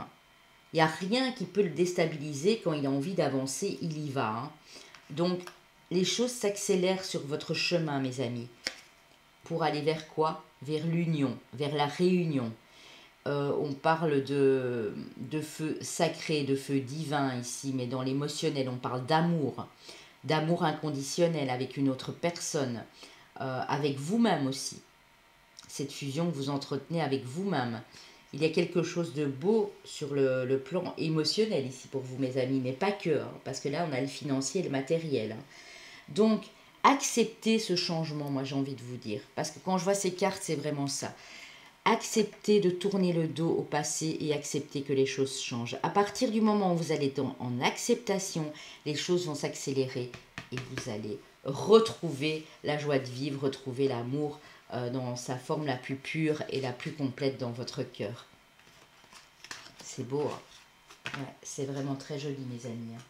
Il n'y a rien qui peut le déstabiliser. Quand il a envie d'avancer, il y va, hein. Donc, les choses s'accélèrent sur votre chemin, mes amis. Pour aller vers quoi? Vers l'union, vers la réunion. On parle de feu sacré, de feu divin ici, mais dans l'émotionnel, on parle d'amour inconditionnel avec une autre personne, avec vous-même aussi. Cette fusion que vous entretenez avec vous-même. Il y a quelque chose de beau sur le plan émotionnel ici pour vous, mes amis, mais pas que, hein, parce que là, on a le financier et le matériel, hein. Donc, acceptez ce changement, moi, j'ai envie de vous dire. Parce que quand je vois ces cartes, c'est vraiment ça. Acceptez de tourner le dos au passé et acceptez que les choses changent. À partir du moment où vous allez en acceptation, les choses vont s'accélérer et vous allez retrouver la joie de vivre, retrouver l'amour dans sa forme la plus pure et la plus complète dans votre cœur. C'est beau, hein? Ouais, c'est vraiment très joli, mes amis, hein.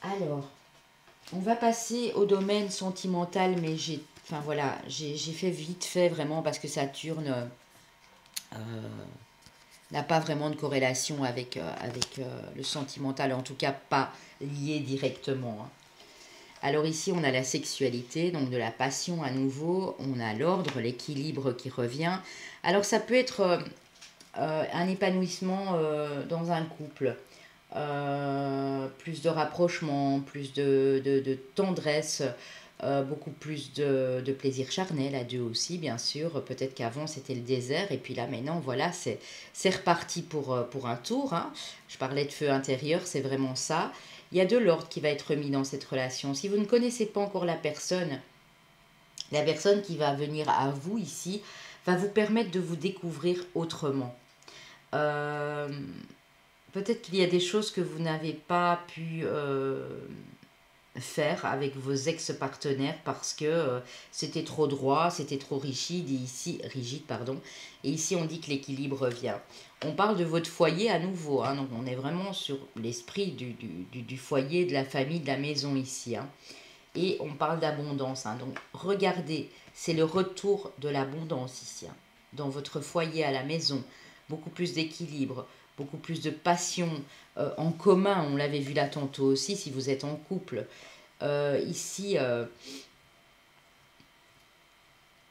Alors, on va passer au domaine sentimental, mais enfin voilà, j'ai fait vite fait vraiment parce que Saturne n'a pas vraiment de corrélation avec le sentimental, en tout cas pas lié directement, hein. Alors ici, on a la sexualité, donc de la passion à nouveau. On a l'ordre, l'équilibre qui revient. Alors ça peut être un épanouissement dans un couple. Plus de rapprochement, plus de tendresse, beaucoup plus de plaisir charnel à deux aussi, bien sûr. Peut-être qu'avant, c'était le désert. Et puis là, maintenant, voilà, c'est reparti pour un tour, hein. Je parlais de feu intérieur, c'est vraiment ça. Il y a de l'ordre qui va être mis dans cette relation. Si vous ne connaissez pas encore la personne qui va venir à vous ici, va vous permettre de vous découvrir autrement. Peut-être qu'il y a des choses que vous n'avez pas pu faire avec vos ex-partenaires parce que c'était trop droit, c'était trop rigide, pardon. Et ici, on dit que l'équilibre revient. On parle de votre foyer à nouveau, hein, donc on est vraiment sur l'esprit du foyer, de la famille, de la maison ici, hein. Et on parle d'abondance, hein, donc regardez, c'est le retour de l'abondance ici, hein, dans votre foyer à la maison. Beaucoup plus d'équilibre, beaucoup plus de passion en commun. On l'avait vu là tantôt aussi, si vous êtes en couple. Ici,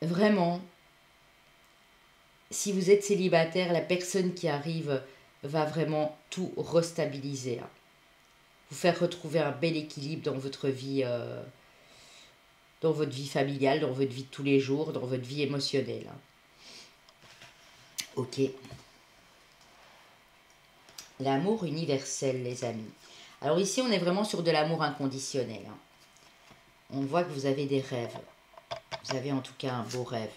vraiment, si vous êtes célibataire, la personne qui arrive va vraiment tout restabiliser, hein. Vous faire retrouver un bel équilibre dans votre vie familiale, dans votre vie de tous les jours, dans votre vie émotionnelle, hein. Ok. L'amour universel, les amis. Alors ici, on est vraiment sur de l'amour inconditionnel, hein. On voit que vous avez des rêves. Vous avez en tout cas un beau rêve.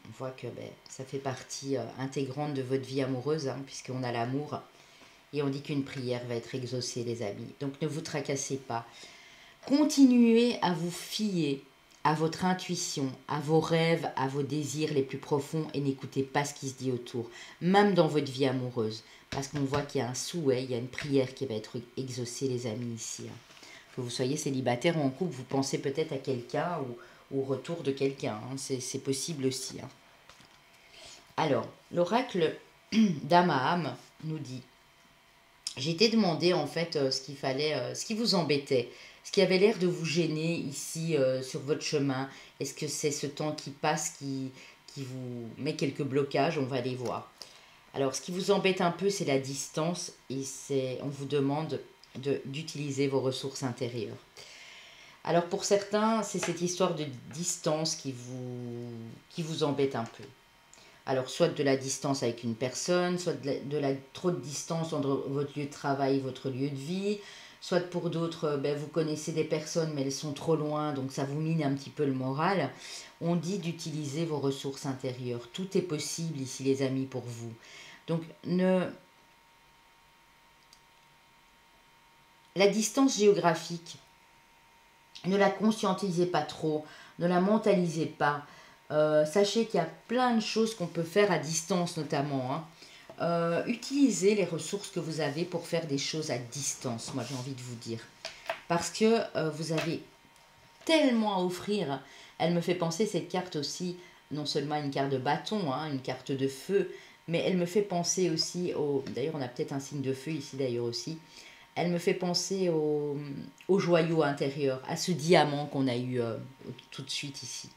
On voit que ça fait partie intégrante de votre vie amoureuse, hein, puisqu'on a l'amour. Et on dit qu'une prière va être exaucée, les amis. Donc ne vous tracassez pas. Continuez à vous fier à votre intuition, à vos rêves, à vos désirs les plus profonds et n'écoutez pas ce qui se dit autour, même dans votre vie amoureuse. Parce qu'on voit qu'il y a un souhait, il y a une prière qui va être exaucée, les amis, ici, hein. Que vous soyez célibataire ou en couple, vous pensez peut-être à quelqu'un ou au retour de quelqu'un, hein. C'est possible aussi, hein. Alors, l'oracle d'Amaham nous dit, j'ai été demandé en fait ce qu'il fallait, ce qui vous embêtait, ce qui avait l'air de vous gêner ici sur votre chemin. Est-ce que c'est ce temps qui passe qui vous met quelques blocages? On va les voir. Alors, ce qui vous embête un peu, c'est la distance et on vous demande d'utiliser vos ressources intérieures. Alors pour certains, c'est cette histoire de distance qui vous embête un peu. Alors soit de la distance avec une personne, soit trop de distance entre votre lieu de travail et votre lieu de vie, soit pour d'autres, ben, vous connaissez des personnes mais elles sont trop loin, donc ça vous mine un petit peu le moral. On dit d'utiliser vos ressources intérieures. Tout est possible ici les amis pour vous. Donc la distance géographique, ne la conscientisez pas trop, ne la mentalisez pas. Sachez qu'il y a plein de choses qu'on peut faire à distance notamment, hein. Utilisez les ressources que vous avez pour faire des choses à distance, moi j'ai envie de vous dire. Parce que vous avez tellement à offrir. Elle me fait penser cette carte aussi, non seulement à une carte de bâton, hein, une carte de feu, mais elle me fait penser aussi au... D'ailleurs on a peut-être un signe de feu ici d'ailleurs aussi. Elle me fait penser au joyau intérieur, à ce diamant qu'on a eu tout de suite ici.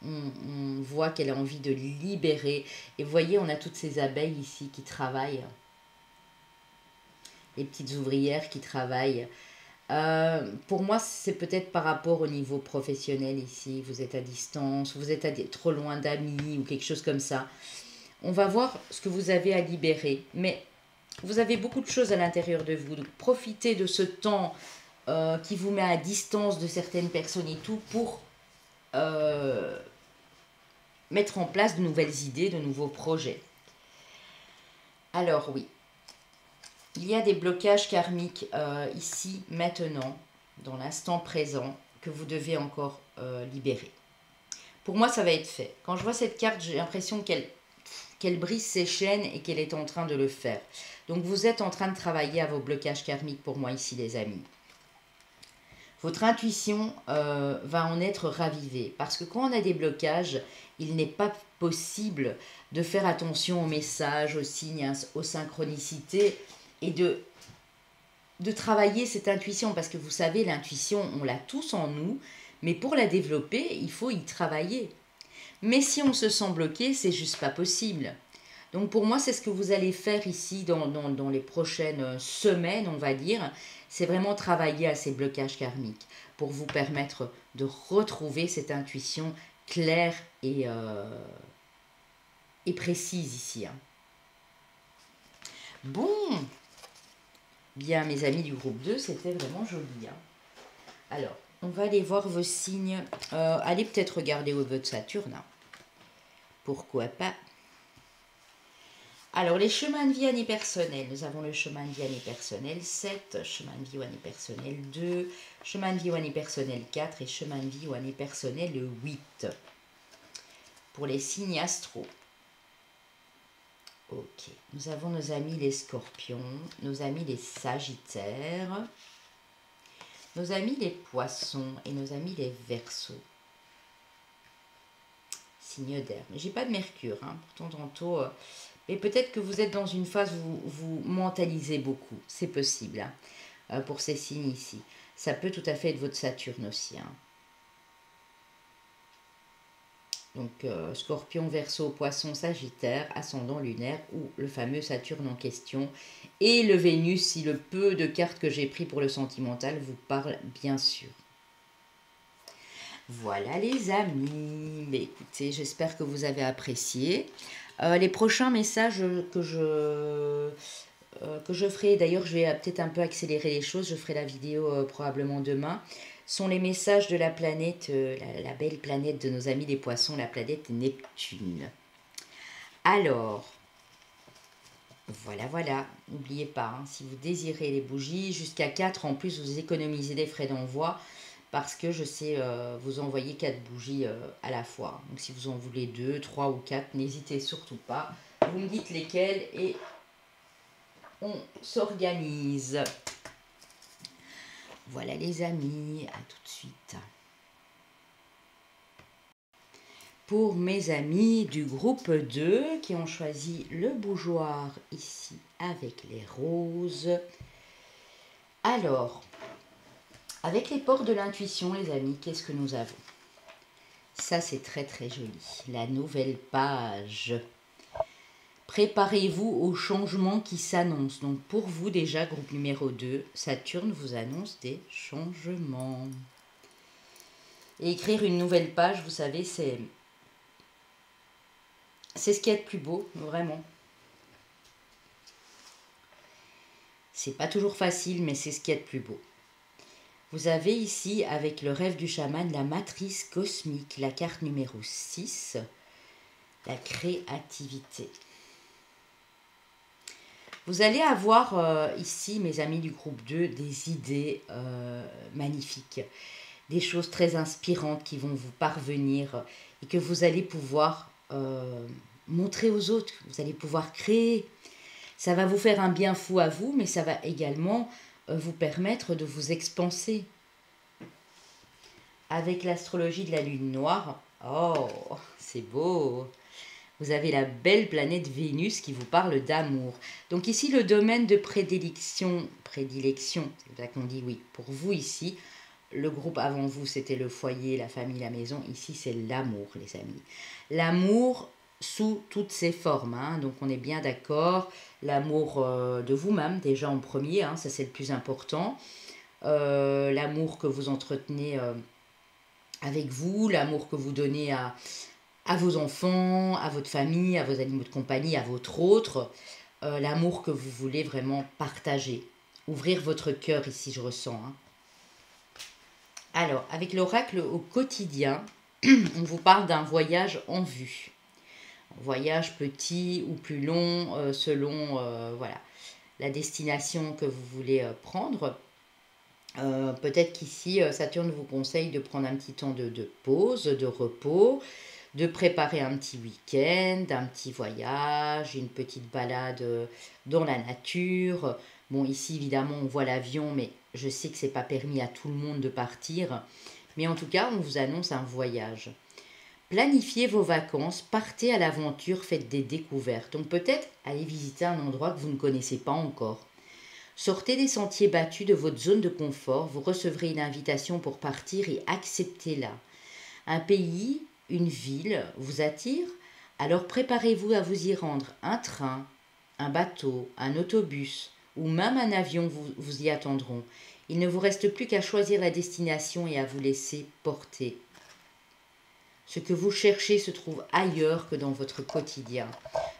On voit qu'elle a envie de libérer. Et vous voyez, on a toutes ces abeilles ici qui travaillent. Les petites ouvrières qui travaillent. Pour moi, c'est peut-être par rapport au niveau professionnel ici. Vous êtes à distance, vous êtes trop loin d'amis ou quelque chose comme ça. On va voir ce que vous avez à libérer. Mais vous avez beaucoup de choses à l'intérieur de vous. Donc profitez de ce temps qui vous met à distance de certaines personnes et tout pour mettre en place de nouvelles idées, de nouveaux projets. Alors oui, il y a des blocages karmiques ici, maintenant, dans l'instant présent, que vous devez encore libérer. Pour moi, ça va être fait. Quand je vois cette carte, j'ai l'impression qu'elle brise ses chaînes et qu'elle est en train de le faire. Donc vous êtes en train de travailler à vos blocages karmiques pour moi ici, les amis. Votre intuition va en être ravivée. Parce que quand on a des blocages, il n'est pas possible de faire attention aux messages, aux signes, aux synchronicités et de travailler cette intuition. Parce que vous savez, l'intuition, on l'a tous en nous, mais pour la développer, il faut y travailler. Mais si on se sent bloqué, c'est juste pas possible. Donc pour moi, c'est ce que vous allez faire ici dans les prochaines semaines, on va dire. C'est vraiment travailler à ces blocages karmiques pour vous permettre de retrouver cette intuition claire et précise ici, hein. Bon, bien mes amis du groupe 2, c'était vraiment joli, hein. Alors, on va aller voir vos signes. Allez peut-être regarder votre Saturne, hein. Pourquoi pas. Alors, les chemins de vie année personnelle. Nous avons le chemin de vie année personnelle 7, chemin de vie ou année personnelle 2, chemin de vie ou année personnelle 4 et chemin de vie ou année personnelle 8. Pour les signes astro. Ok. Nous avons nos amis les scorpions, nos amis les sagittaires, nos amis les poissons et nos amis les verseaux. Signe d'air. Mais j'ai pas de mercure, hein. Pourtant, tantôt... mais peut-être que vous êtes dans une phase où vous mentalisez beaucoup. C'est possible, hein, pour ces signes ici. Ça peut tout à fait être votre Saturne aussi, hein. Donc, Scorpion, Verseau, Poisson, Sagittaire, ascendant lunaire ou le fameux Saturne en question. Et le Vénus, si le peu de cartes que j'ai pris pour le sentimental vous parle, bien sûr. Voilà les amis. Mais écoutez, j'espère que vous avez apprécié. Les prochains messages que je ferai, d'ailleurs je vais peut-être un peu accélérer les choses, je ferai la vidéo probablement demain, sont les messages de la planète, la belle planète de nos amis les poissons, la planète Neptune. Alors, voilà, n'oubliez pas, hein, si vous désirez les bougies, jusqu'à 4 en plus, vous économisez des frais d'envoi, parce que je sais vous envoyer 4 bougies à la fois. Donc si vous en voulez 2, 3 ou 4, n'hésitez surtout pas. Vous me dites lesquelles et on s'organise. Voilà les amis, à tout de suite. Pour mes amis du groupe 2 qui ont choisi le bougeoir ici avec les roses. Alors, avec les portes de l'intuition les amis, qu'est-ce que nous avons? Ça c'est très très joli, la nouvelle page. Préparez-vous aux changements qui s'annoncent. Donc pour vous déjà, groupe numéro 2, Saturne vous annonce des changements. Et écrire une nouvelle page, vous savez, c'est ce qu'il y a de plus beau, vraiment. C'est pas toujours facile, mais c'est ce qu'il y a de plus beau. Vous avez ici, avec le rêve du chaman, la matrice cosmique, la carte numéro 6, la créativité. Vous allez avoir ici, mes amis du groupe 2, des idées magnifiques, des choses très inspirantes qui vont vous parvenir et que vous allez pouvoir montrer aux autres, vous allez pouvoir créer. Ça va vous faire un bien fou à vous, mais ça va également vous permettre de vous expanser. Avec l'astrologie de la lune noire, oh, c'est beau! Vous avez la belle planète Vénus qui vous parle d'amour. Donc ici, le domaine de prédilection, c'est là qu'on dit oui, pour vous ici, le groupe avant vous, c'était le foyer, la famille, la maison. Ici, c'est l'amour, les amis. L'amour sous toutes ses formes. Hein. Donc on est bien d'accord. L'amour de vous-même, déjà en premier, hein, ça c'est le plus important. L'amour que vous entretenez avec vous, l'amour que vous donnez à vos enfants, à votre famille, à vos animaux de compagnie, à votre autre, l'amour que vous voulez vraiment partager. Ouvrir votre cœur ici, je ressens. Hein. Alors, avec l'oracle au quotidien, on vous parle d'un voyage en vue. Un voyage petit ou plus long, selon voilà, la destination que vous voulez prendre. Peut-être qu'ici, Saturne vous conseille de prendre un petit temps de pause, de repos, de préparer un petit week-end, un petit voyage, une petite balade dans la nature. Bon, ici, évidemment, on voit l'avion, mais je sais que ce n'est pas permis à tout le monde de partir. Mais en tout cas, on vous annonce un voyage. Planifiez vos vacances, partez à l'aventure, faites des découvertes. Donc peut-être allez visiter un endroit que vous ne connaissez pas encore. Sortez des sentiers battus de votre zone de confort, vous recevrez une invitation pour partir et acceptez-la. Un pays, une ville vous attire, alors préparez-vous à vous y rendre. Un train, un bateau, un autobus ou même un avion vous y attendront. Il ne vous reste plus qu'à choisir la destination et à vous laisser porter. Ce que vous cherchez se trouve ailleurs que dans votre quotidien.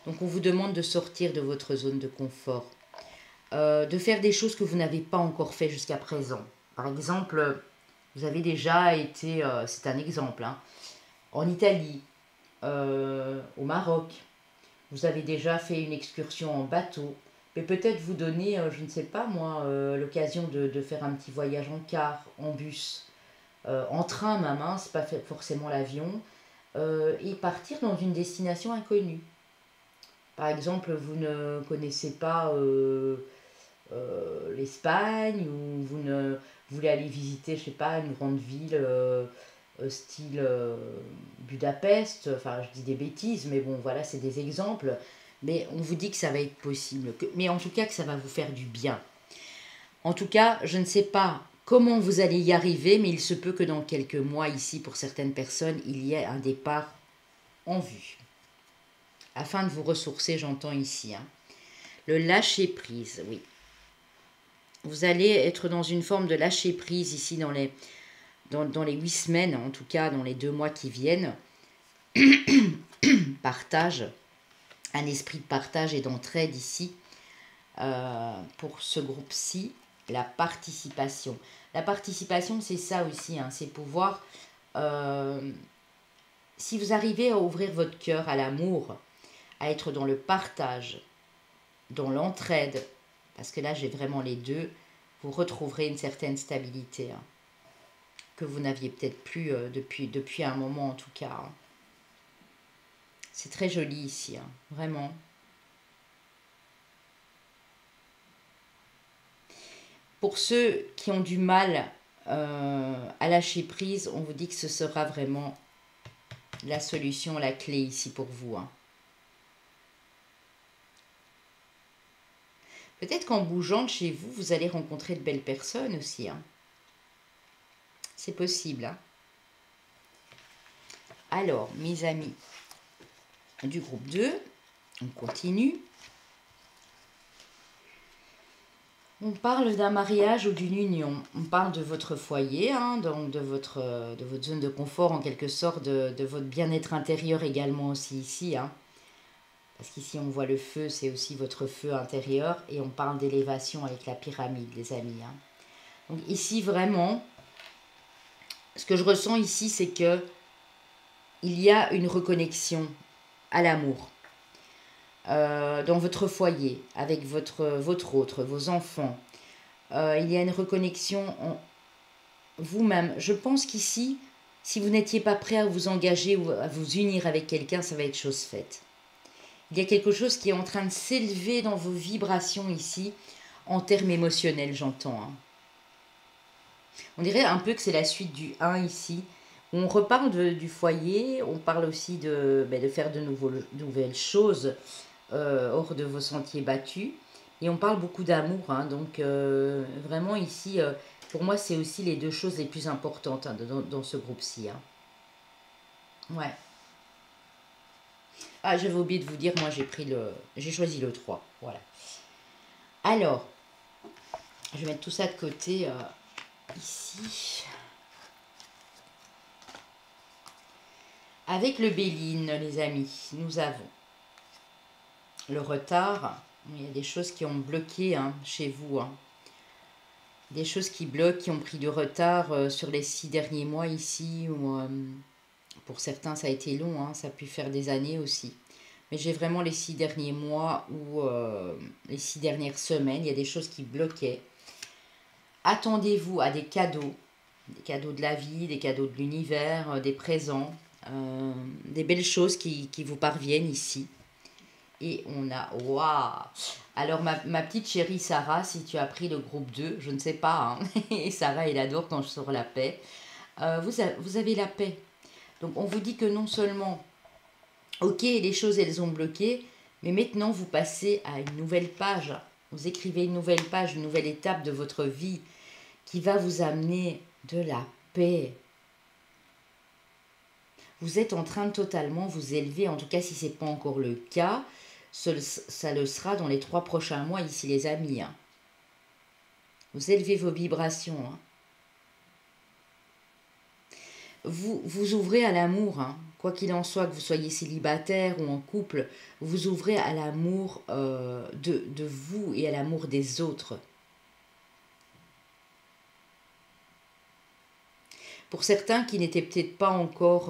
Donc on vous demande de sortir de votre zone de confort. De faire des choses que vous n'avez pas encore fait jusqu'à présent. Par exemple, vous avez déjà été, c'est un exemple, hein, en Italie, au Maroc. Vous avez déjà fait une excursion en bateau. Mais peut-être vous donner, je ne sais pas moi, l'occasion de faire un petit voyage en car, en bus, en train même, hein, c'est pas forcément l'avion, et partir dans une destination inconnue. Par exemple, vous ne connaissez pas l'Espagne ou vous voulez aller visiter, je sais pas, une grande ville style Budapest, enfin je dis des bêtises, mais bon voilà, c'est des exemples, mais on vous dit que ça va être possible, mais en tout cas que ça va vous faire du bien. En tout cas, je ne sais pas comment vous allez y arriver, mais il se peut que dans quelques mois ici, pour certaines personnes, il y ait un départ en vue. Afin de vous ressourcer, j'entends ici. Hein. Le lâcher-prise, oui. Vous allez être dans une forme de lâcher-prise ici dans les 8 semaines, en tout cas dans les 2 mois qui viennent. Partage, un esprit de partage et d'entraide ici. Pour ce groupe-ci, la participation. La participation, c'est ça aussi, hein, c'est pouvoir... si vous arrivez à ouvrir votre cœur à l'amour, à être dans le partage, dans l'entraide, parce que là j'ai vraiment les deux, vous retrouverez une certaine stabilité, hein, que vous n'aviez peut-être plus depuis un moment en tout cas. Hein. C'est très joli ici, hein, vraiment. Pour ceux qui ont du mal à lâcher prise, on vous dit que ce sera vraiment la solution, la clé ici pour vous. Hein. Peut-être qu'en bougeant de chez vous, vous allez rencontrer de belles personnes aussi. Hein. C'est possible. Hein. Alors, mes amis du groupe 2, On continue. On parle d'un mariage ou d'une union. On parle de votre foyer, hein, donc de votre zone de confort en quelque sorte, de votre bien-être intérieur également aussi ici. Hein. Parce qu'ici on voit le feu, c'est aussi votre feu intérieur. Et on parle d'élévation avec la pyramide, les amis. Hein. Donc ici vraiment, ce que je ressens ici, c'est que il y a une reconnexion à l'amour. Dans votre foyer, avec votre autre, vos enfants. Il y a une reconnexion en vous-même. Je pense qu'ici, si vous n'étiez pas prêt à vous engager ou à vous unir avec quelqu'un, ça va être chose faite. Il y a quelque chose qui est en train de s'élever dans vos vibrations ici, en termes émotionnels, j'entends. Hein. On dirait un peu que c'est la suite du 1 ici. On reparle du foyer, on parle aussi de faire de nouvelles choses hors de vos sentiers battus. Et on parle beaucoup d'amour, hein, donc vraiment ici, pour moi, c'est aussi les deux choses les plus importantes hein, dans ce groupe-ci. Hein. Ouais. Ah, j'avais oublié de vous dire, moi j'ai choisi le 3. Voilà. Alors, je vais mettre tout ça de côté ici. Avec le Béline, les amis, nous avons le retard. Il y a des choses qui ont bloqué hein, chez vous. Hein. Des choses qui bloquent, qui ont pris du retard sur les 6 derniers mois ici. Ou, pour certains, ça a été long. Hein, ça a pu faire des années aussi. Mais j'ai vraiment les 6 derniers mois ou les 6 dernières semaines. Il y a des choses qui bloquaient. Attendez-vous à des cadeaux de la vie, des cadeaux de l'univers, des présents, des belles choses qui vous parviennent ici. Et on a... Waouh! Alors, ma petite chérie Sarah, si tu as pris le groupe 2, je ne sais pas. Hein, et Sarah, elle adore quand je sors la paix. Vous avez la paix. Donc, on vous dit que non seulement, ok, les choses, elles ont bloqué, mais maintenant, vous passez à une nouvelle page. Vous écrivez une nouvelle page, une nouvelle étape de votre vie qui va vous amener de la paix. Vous êtes en train de totalement vous élever, en tout cas si ce n'est pas encore le cas, ça le sera dans les 3 prochains mois ici les amis. Hein. Vous élevez vos vibrations. Hein. Vous ouvrez à l'amour, hein. Quoi qu'il en soit, que vous soyez célibataire ou en couple, vous ouvrez à l'amour de vous et à l'amour des autres. Pour certains qui n'étaient peut-être pas encore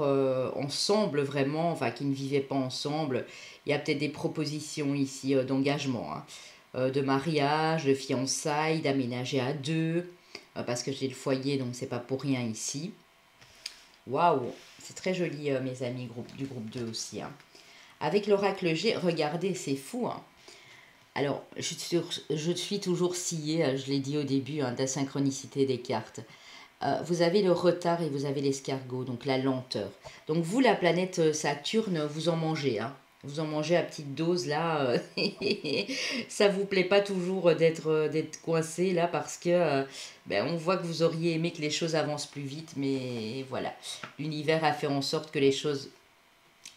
ensemble vraiment, enfin qui ne vivaient pas ensemble, il y a peut-être des propositions ici d'engagement, hein, de mariage, de fiançailles, d'aménager à 2, parce que j'ai le foyer donc c'est pas pour rien ici. Waouh, c'est très joli mes amis du groupe 2 aussi. Hein. Avec l'oracle G, regardez, c'est fou. Hein. Alors, je suis toujours sciée, je l'ai dit au début, hein, de la synchronicité des cartes. Vous avez le retard et vous avez l'escargot, donc la lenteur. Donc vous, la planète Saturne, vous en mangez. Hein. Vous en mangez à petite dose, là. Ça vous plaît pas toujours d'être coincé, là, parce que on voit que vous auriez aimé que les choses avancent plus vite, mais voilà. L'univers a fait en sorte que les choses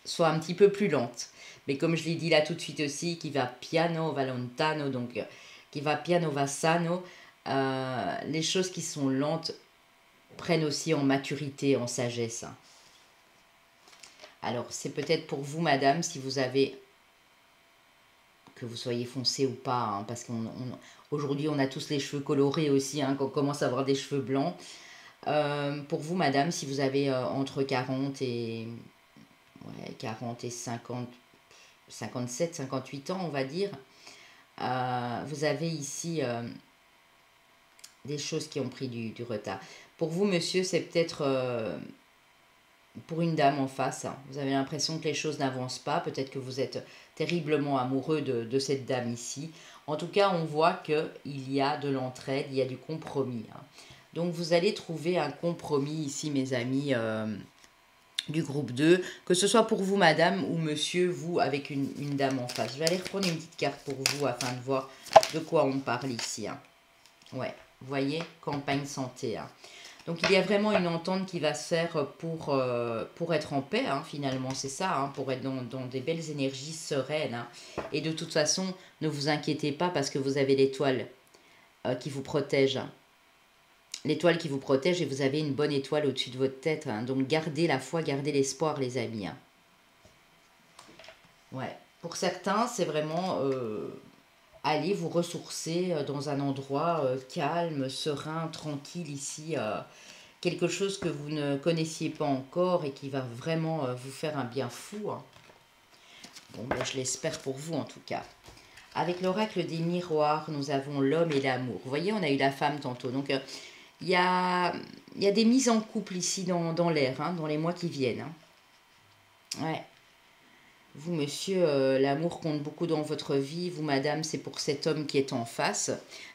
soient un petit peu plus lentes. Mais comme je l'ai dit là tout de suite aussi, qui va piano va lontano, donc qui va piano va sano, les choses qui sont lentes prennent aussi en maturité, en sagesse. Hein. Alors, c'est peut-être pour vous, madame, si vous avez, que vous soyez foncé ou pas, hein, parce qu'aujourd'hui, on a tous les cheveux colorés aussi, hein, qu'on commence à avoir des cheveux blancs. Pour vous, madame, si vous avez entre 40 et 50, 57, 58 ans, on va dire, vous avez ici des choses qui ont pris du retard. Pour vous, monsieur, c'est peut-être pour une dame en face. Hein. Vous avez l'impression que les choses n'avancent pas. Peut-être que vous êtes terriblement amoureux de cette dame ici. En tout cas, on voit qu'il y a de l'entraide, il y a du compromis. Hein. Donc, vous allez trouver un compromis ici, mes amis du groupe 2. Que ce soit pour vous, madame, ou monsieur, vous, avec une dame en face. Je vais aller reprendre une petite carte pour vous afin de voir de quoi on parle ici. Hein. Ouais. Vous voyez, campagne santé. Hein. Donc il y a vraiment une entente qui va se faire pour être en paix, hein, finalement, c'est ça, hein, pour être dans des belles énergies sereines. Hein. Et de toute façon, ne vous inquiétez pas parce que vous avez l'étoile qui vous protège. L'étoile qui vous protège et vous avez une bonne étoile au-dessus de votre tête. Hein. Donc gardez la foi, gardez l'espoir, les amis. Hein. Ouais. Pour certains, c'est vraiment aller vous ressourcer dans un endroit calme, serein, tranquille ici. Quelque chose que vous ne connaissiez pas encore et qui va vraiment vous faire un bien fou. Hein. Bon, ben, je l'espère pour vous en tout cas. Avec l'oracle des miroirs, nous avons l'homme et l'amour. Vous voyez, on a eu la femme tantôt. Donc, il y a des mises en couple ici dans l'air, hein, dans les mois qui viennent. Hein. Ouais. Vous, monsieur, l'amour compte beaucoup dans votre vie. Vous, madame, c'est pour cet homme qui est en face.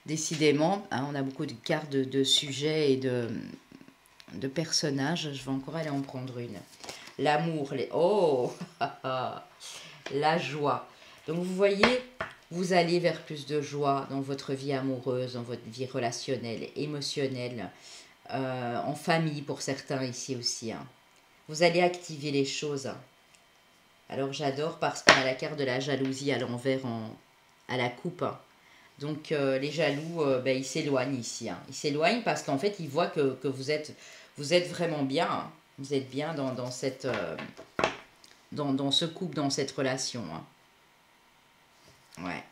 Décidément, hein, on a beaucoup de cartes de sujets et de personnages. Je vais encore aller en prendre une. L'amour, les... Oh la joie. Donc, vous voyez, vous allez vers plus de joie dans votre vie amoureuse, dans votre vie relationnelle, émotionnelle, en famille pour certains ici aussi. Hein. Vous allez activer les choses. Alors j'adore parce qu'on a la carte de la jalousie à l'envers à la coupe. Donc les jaloux, ben, ils s'éloignent ici. Hein. Ils s'éloignent parce qu'en fait, ils voient que vous êtes vraiment bien. Hein. Vous êtes bien dans cette, dans ce couple, dans cette relation. Hein. Ouais.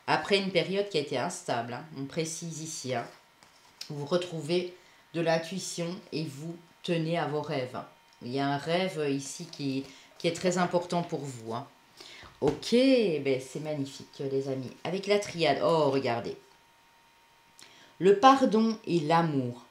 Après une période qui a été instable, hein, on précise ici, hein, vous retrouvez de l'intuition et vous tenez à vos rêves. Il y a un rêve ici qui est très important pour vous. Hein. Ok, ben c'est magnifique les amis. Avec la triade, oh regardez. Le pardon et l'amour.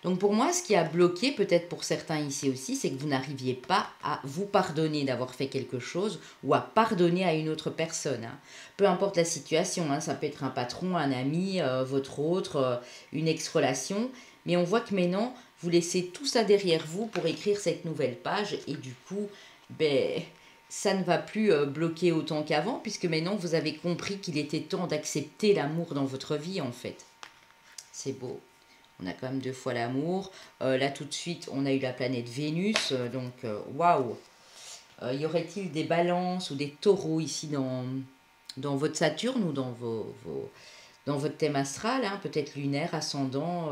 Donc pour moi, ce qui a bloqué, peut-être pour certains ici aussi, c'est que vous n'arriviez pas à vous pardonner d'avoir fait quelque chose ou à pardonner à une autre personne. Hein. Peu importe la situation, hein, ça peut être un patron, un ami, votre autre, une ex-relation. Mais on voit que maintenant, vous laissez tout ça derrière vous pour écrire cette nouvelle page et du coup, ben, ça ne va plus bloquer autant qu'avant puisque maintenant, vous avez compris qu'il était temps d'accepter l'amour dans votre vie en fait. C'est beau. On a quand même 2 fois l'amour. Là, tout de suite, on a eu la planète Vénus. Donc, waouh. Y aurait-il des balances ou des taureaux ici dans votre Saturne ou dans votre thème astral, hein, peut-être lunaire, ascendant.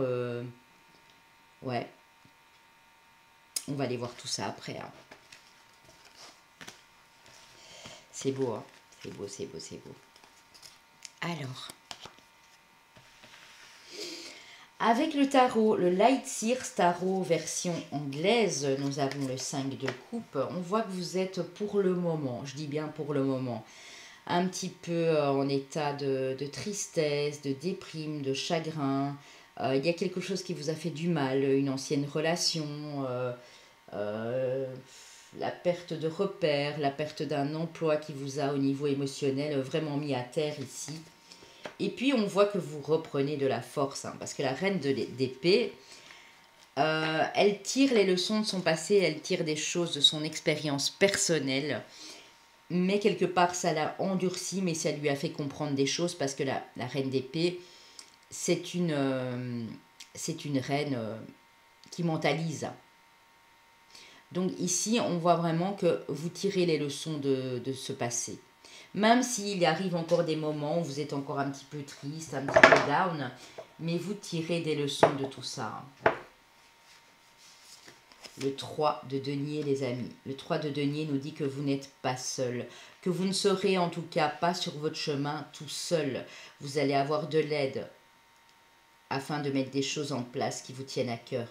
Ouais. On va aller voir tout ça après. Hein. C'est beau, hein. C'est beau, c'est beau, c'est beau. Alors... Avec le tarot, le Light Sears Tarot version anglaise, nous avons le 5 de coupe. On voit que vous êtes pour le moment, je dis bien pour le moment, un petit peu en état de tristesse, de déprime, de chagrin. Il y a quelque chose qui vous a fait du mal, une ancienne relation, la perte de repères, la perte d'un emploi qui vous a au niveau émotionnel vraiment mis à terre ici. Et puis, on voit que vous reprenez de la force, hein, parce que la reine d'épée, elle tire les leçons de son passé, elle tire des choses de son expérience personnelle, mais quelque part, ça l'a endurci, mais ça lui a fait comprendre des choses, parce que la reine d'épée, c'est une reine qui mentalise. Donc ici, on voit vraiment que vous tirez les leçons de ce passé. Même s'il arrive encore des moments où vous êtes encore un petit peu triste, un petit peu down, mais vous tirez des leçons de tout ça. Le 3 de denier, les amis. Le 3 de denier nous dit que vous n'êtes pas seul, que vous ne serez en tout cas pas sur votre chemin tout seul. Vous allez avoir de l'aide afin de mettre des choses en place qui vous tiennent à cœur.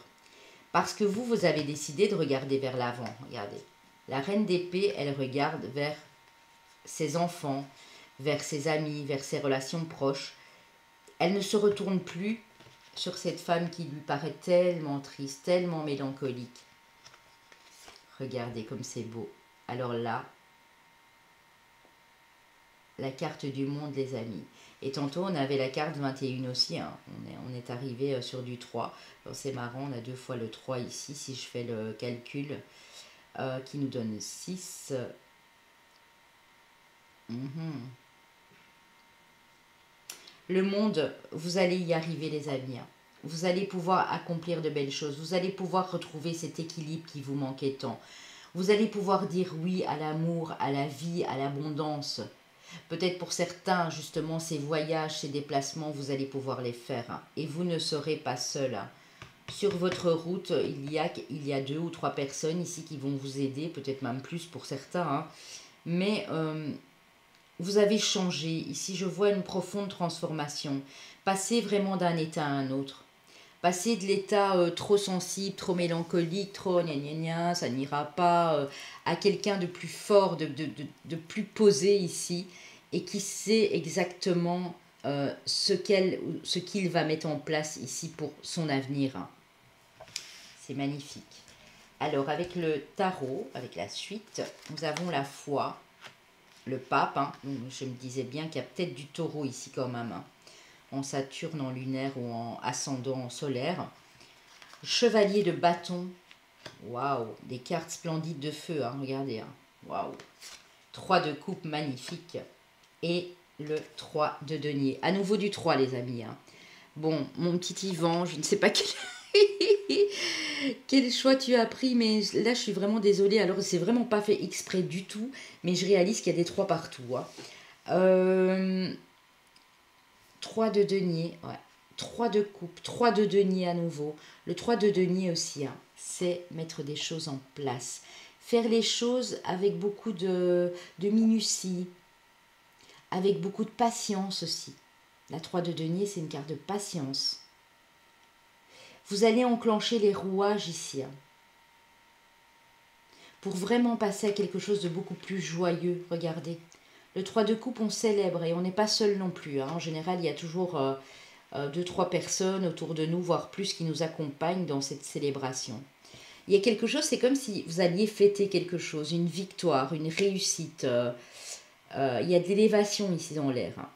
Parce que vous avez décidé de regarder vers l'avant. Regardez. La reine d'épée, elle regarde vers ses enfants, vers ses amis, vers ses relations proches. Elle ne se retourne plus sur cette femme qui lui paraît tellement triste, tellement mélancolique. Regardez comme c'est beau. Alors là, la carte du monde, les amis. Et tantôt, on avait la carte 21 aussi. Hein. On est arrivé sur du 3. C'est marrant, on a 2 fois le 3 ici, si je fais le calcul, qui nous donne 6. Le monde, vous allez y arriver les amis. Hein. Vous allez pouvoir accomplir de belles choses. Vous allez pouvoir retrouver cet équilibre qui vous manquait tant. Vous allez pouvoir dire oui à l'amour, à la vie, à l'abondance. Peut-être pour certains, justement, ces voyages, ces déplacements, vous allez pouvoir les faire. Hein. Et vous ne serez pas seul. Hein. Sur votre route, il y a 2 ou 3 personnes ici qui vont vous aider, peut-être même plus pour certains. Hein. Mais vous avez changé. Ici, je vois une profonde transformation. Passer vraiment d'un état à un autre. Passer de l'état trop sensible, trop mélancolique, trop gna gna gna, ça n'ira pas, à quelqu'un de plus fort, de plus posé ici, et qui sait exactement ce qu'il va mettre en place ici pour son avenir. C'est magnifique. Alors, avec le tarot, avec la suite, nous avons la foi, le pape. Hein. Je me disais bien qu'il y a peut-être du taureau ici quand même. Hein. En Saturne, en lunaire ou en ascendant solaire. Chevalier de bâton. Waouh, des cartes splendides de feu, hein, regardez. Hein. Waouh. 3 de coupe magnifique. Et le 3 de denier. À nouveau du 3, les amis. Hein. Bon, mon petit Yvan, je ne sais pas quel choix tu as pris, mais là, je suis vraiment désolée. Alors, c'est vraiment pas fait exprès du tout, mais je réalise qu'il y a des 3 partout. Hein. 3 de denier, ouais. 3 de coupe, 3 de denier à nouveau. Le 3 de denier aussi, hein, c'est mettre des choses en place. Faire les choses avec beaucoup de minutie, avec beaucoup de patience aussi. La 3 de denier, c'est une carte de patience. Vous allez enclencher les rouages ici, hein, pour vraiment passer à quelque chose de beaucoup plus joyeux. Regardez. Le 3 de coupe, on célèbre et on n'est pas seul non plus. Hein. En général, il y a toujours 2-3 personnes autour de nous, voire plus, qui nous accompagnent dans cette célébration. Il y a quelque chose, c'est comme si vous alliez fêter quelque chose, une victoire, une réussite. Il y a de l'élévation ici dans l'air. Hein.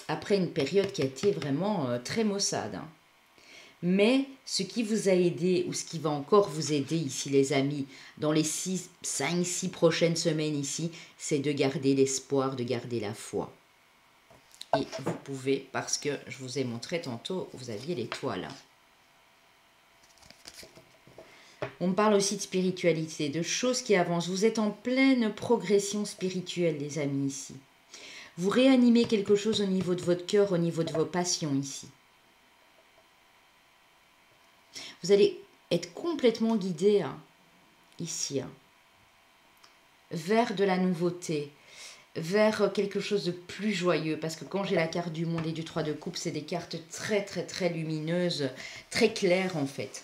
Après une période qui a été vraiment très maussade. Hein. Mais ce qui vous a aidé, ou ce qui va encore vous aider ici, les amis, dans les 5-6 prochaines semaines ici, c'est de garder l'espoir, de garder la foi. Et vous pouvez, parce que je vous ai montré tantôt, vous aviez l'étoile. On parle aussi de spiritualité, de choses qui avancent. Vous êtes en pleine progression spirituelle, les amis, ici. Vous réanimez quelque chose au niveau de votre cœur, au niveau de vos passions, ici. Vous allez être complètement guidé, hein, ici, hein, vers de la nouveauté, vers quelque chose de plus joyeux. Parce que quand j'ai la carte du monde et du 3 de coupe, c'est des cartes très, très, très lumineuses, très claires, en fait.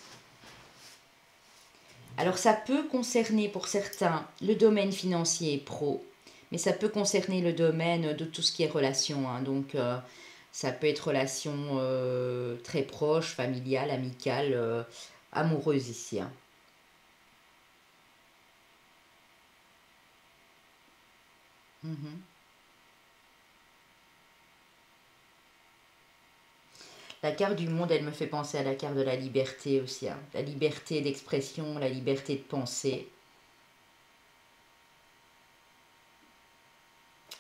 Alors, ça peut concerner, pour certains, le domaine financier et pro, mais ça peut concerner le domaine de tout ce qui est relation. Hein, donc, ça peut être relation très proche, familiale, amicale, amoureuse ici. Hein. La carte du monde, elle me fait penser à la carte de la liberté aussi. Hein. La liberté d'expression, la liberté de penser.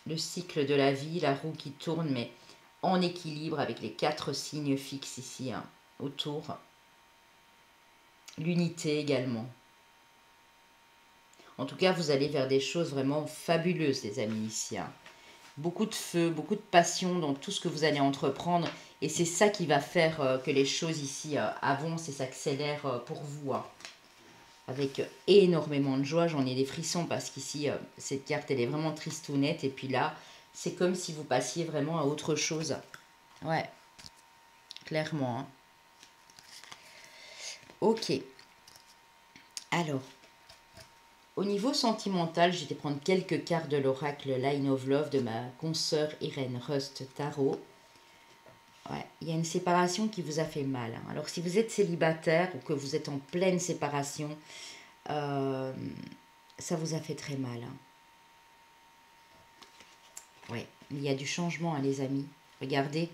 Le cycle de la vie, la roue qui tourne, mais en équilibre avec les 4 signes fixes ici, hein, autour. L'unité également. En tout cas, vous allez vers des choses vraiment fabuleuses, les amis, ici. Hein. Beaucoup de feu, beaucoup de passion dans tout ce que vous allez entreprendre. Et c'est ça qui va faire que les choses ici avancent et s'accélèrent pour vous. Hein. Avec énormément de joie, j'en ai des frissons parce qu'ici, cette carte, elle est vraiment tristounette. Et puis là, c'est comme si vous passiez vraiment à autre chose. Ouais, clairement. Hein. Ok. Alors, au niveau sentimental, j'ai été prendre quelques cartes de l'oracle Line of Love de ma consoeur Irène Rust Tarot. Ouais, il y a une séparation qui vous a fait mal. Hein. Alors, si vous êtes célibataire ou que vous êtes en pleine séparation, ça vous a fait très mal. Hein. Ouais, il y a du changement, hein, les amis. Regardez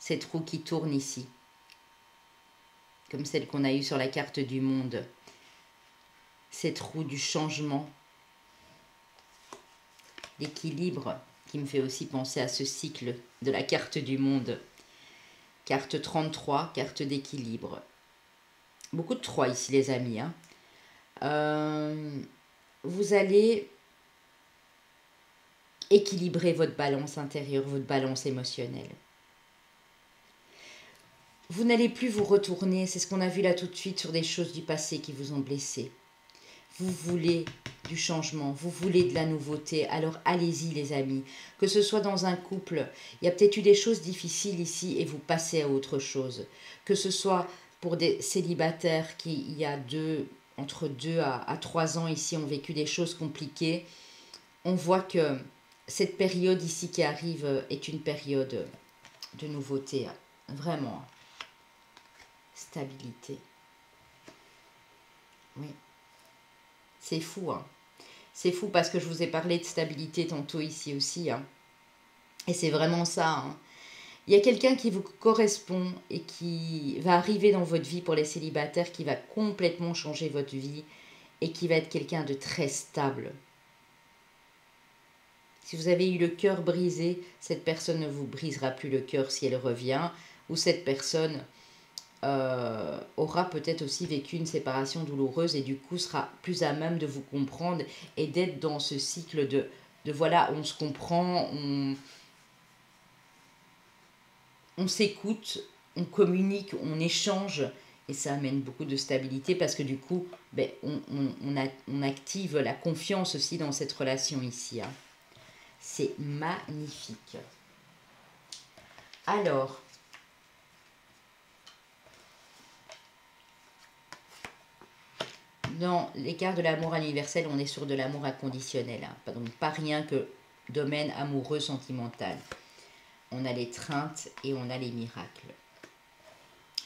cette roue qui tourne ici. Comme celle qu'on a eue sur la carte du monde. Cette roue du changement. L'équilibre qui me fait aussi penser à ce cycle de la carte du monde. Carte 33, carte d'équilibre. Beaucoup de 3 ici les amis. Hein. Vous allez équilibrer votre balance intérieure, votre balance émotionnelle. Vous n'allez plus vous retourner, c'est ce qu'on a vu là tout de suite, sur des choses du passé qui vous ont blessé. Vous voulez du changement, vous voulez de la nouveauté, alors allez-y les amis. Que ce soit dans un couple, il y a peut-être eu des choses difficiles ici et vous passez à autre chose. Que ce soit pour des célibataires qui, il y a entre 2 à 3 ans ici, ont vécu des choses compliquées, on voit que cette période ici qui arrive est une période de nouveauté, vraiment. Stabilité. Oui. C'est fou, hein. C'est fou parce que je vous ai parlé de stabilité tantôt ici aussi, hein. Et c'est vraiment ça, hein. Il y a quelqu'un qui vous correspond et qui va arriver dans votre vie pour les célibataires, qui va complètement changer votre vie et qui va être quelqu'un de très stable. Si vous avez eu le cœur brisé, cette personne ne vous brisera plus le cœur si elle revient, ou cette personne aura peut-être aussi vécu une séparation douloureuse et du coup sera plus à même de vous comprendre et d'être dans ce cycle de voilà, on se comprend, on s'écoute, on communique, on échange et ça amène beaucoup de stabilité parce que du coup, ben, on active la confiance aussi dans cette relation ici. Hein. C'est magnifique. Alors, dans l'écart de l'amour universel, on est sur de l'amour inconditionnel. Hein. Donc, pas rien que domaine amoureux sentimental. On a l'étreinte et on a les miracles.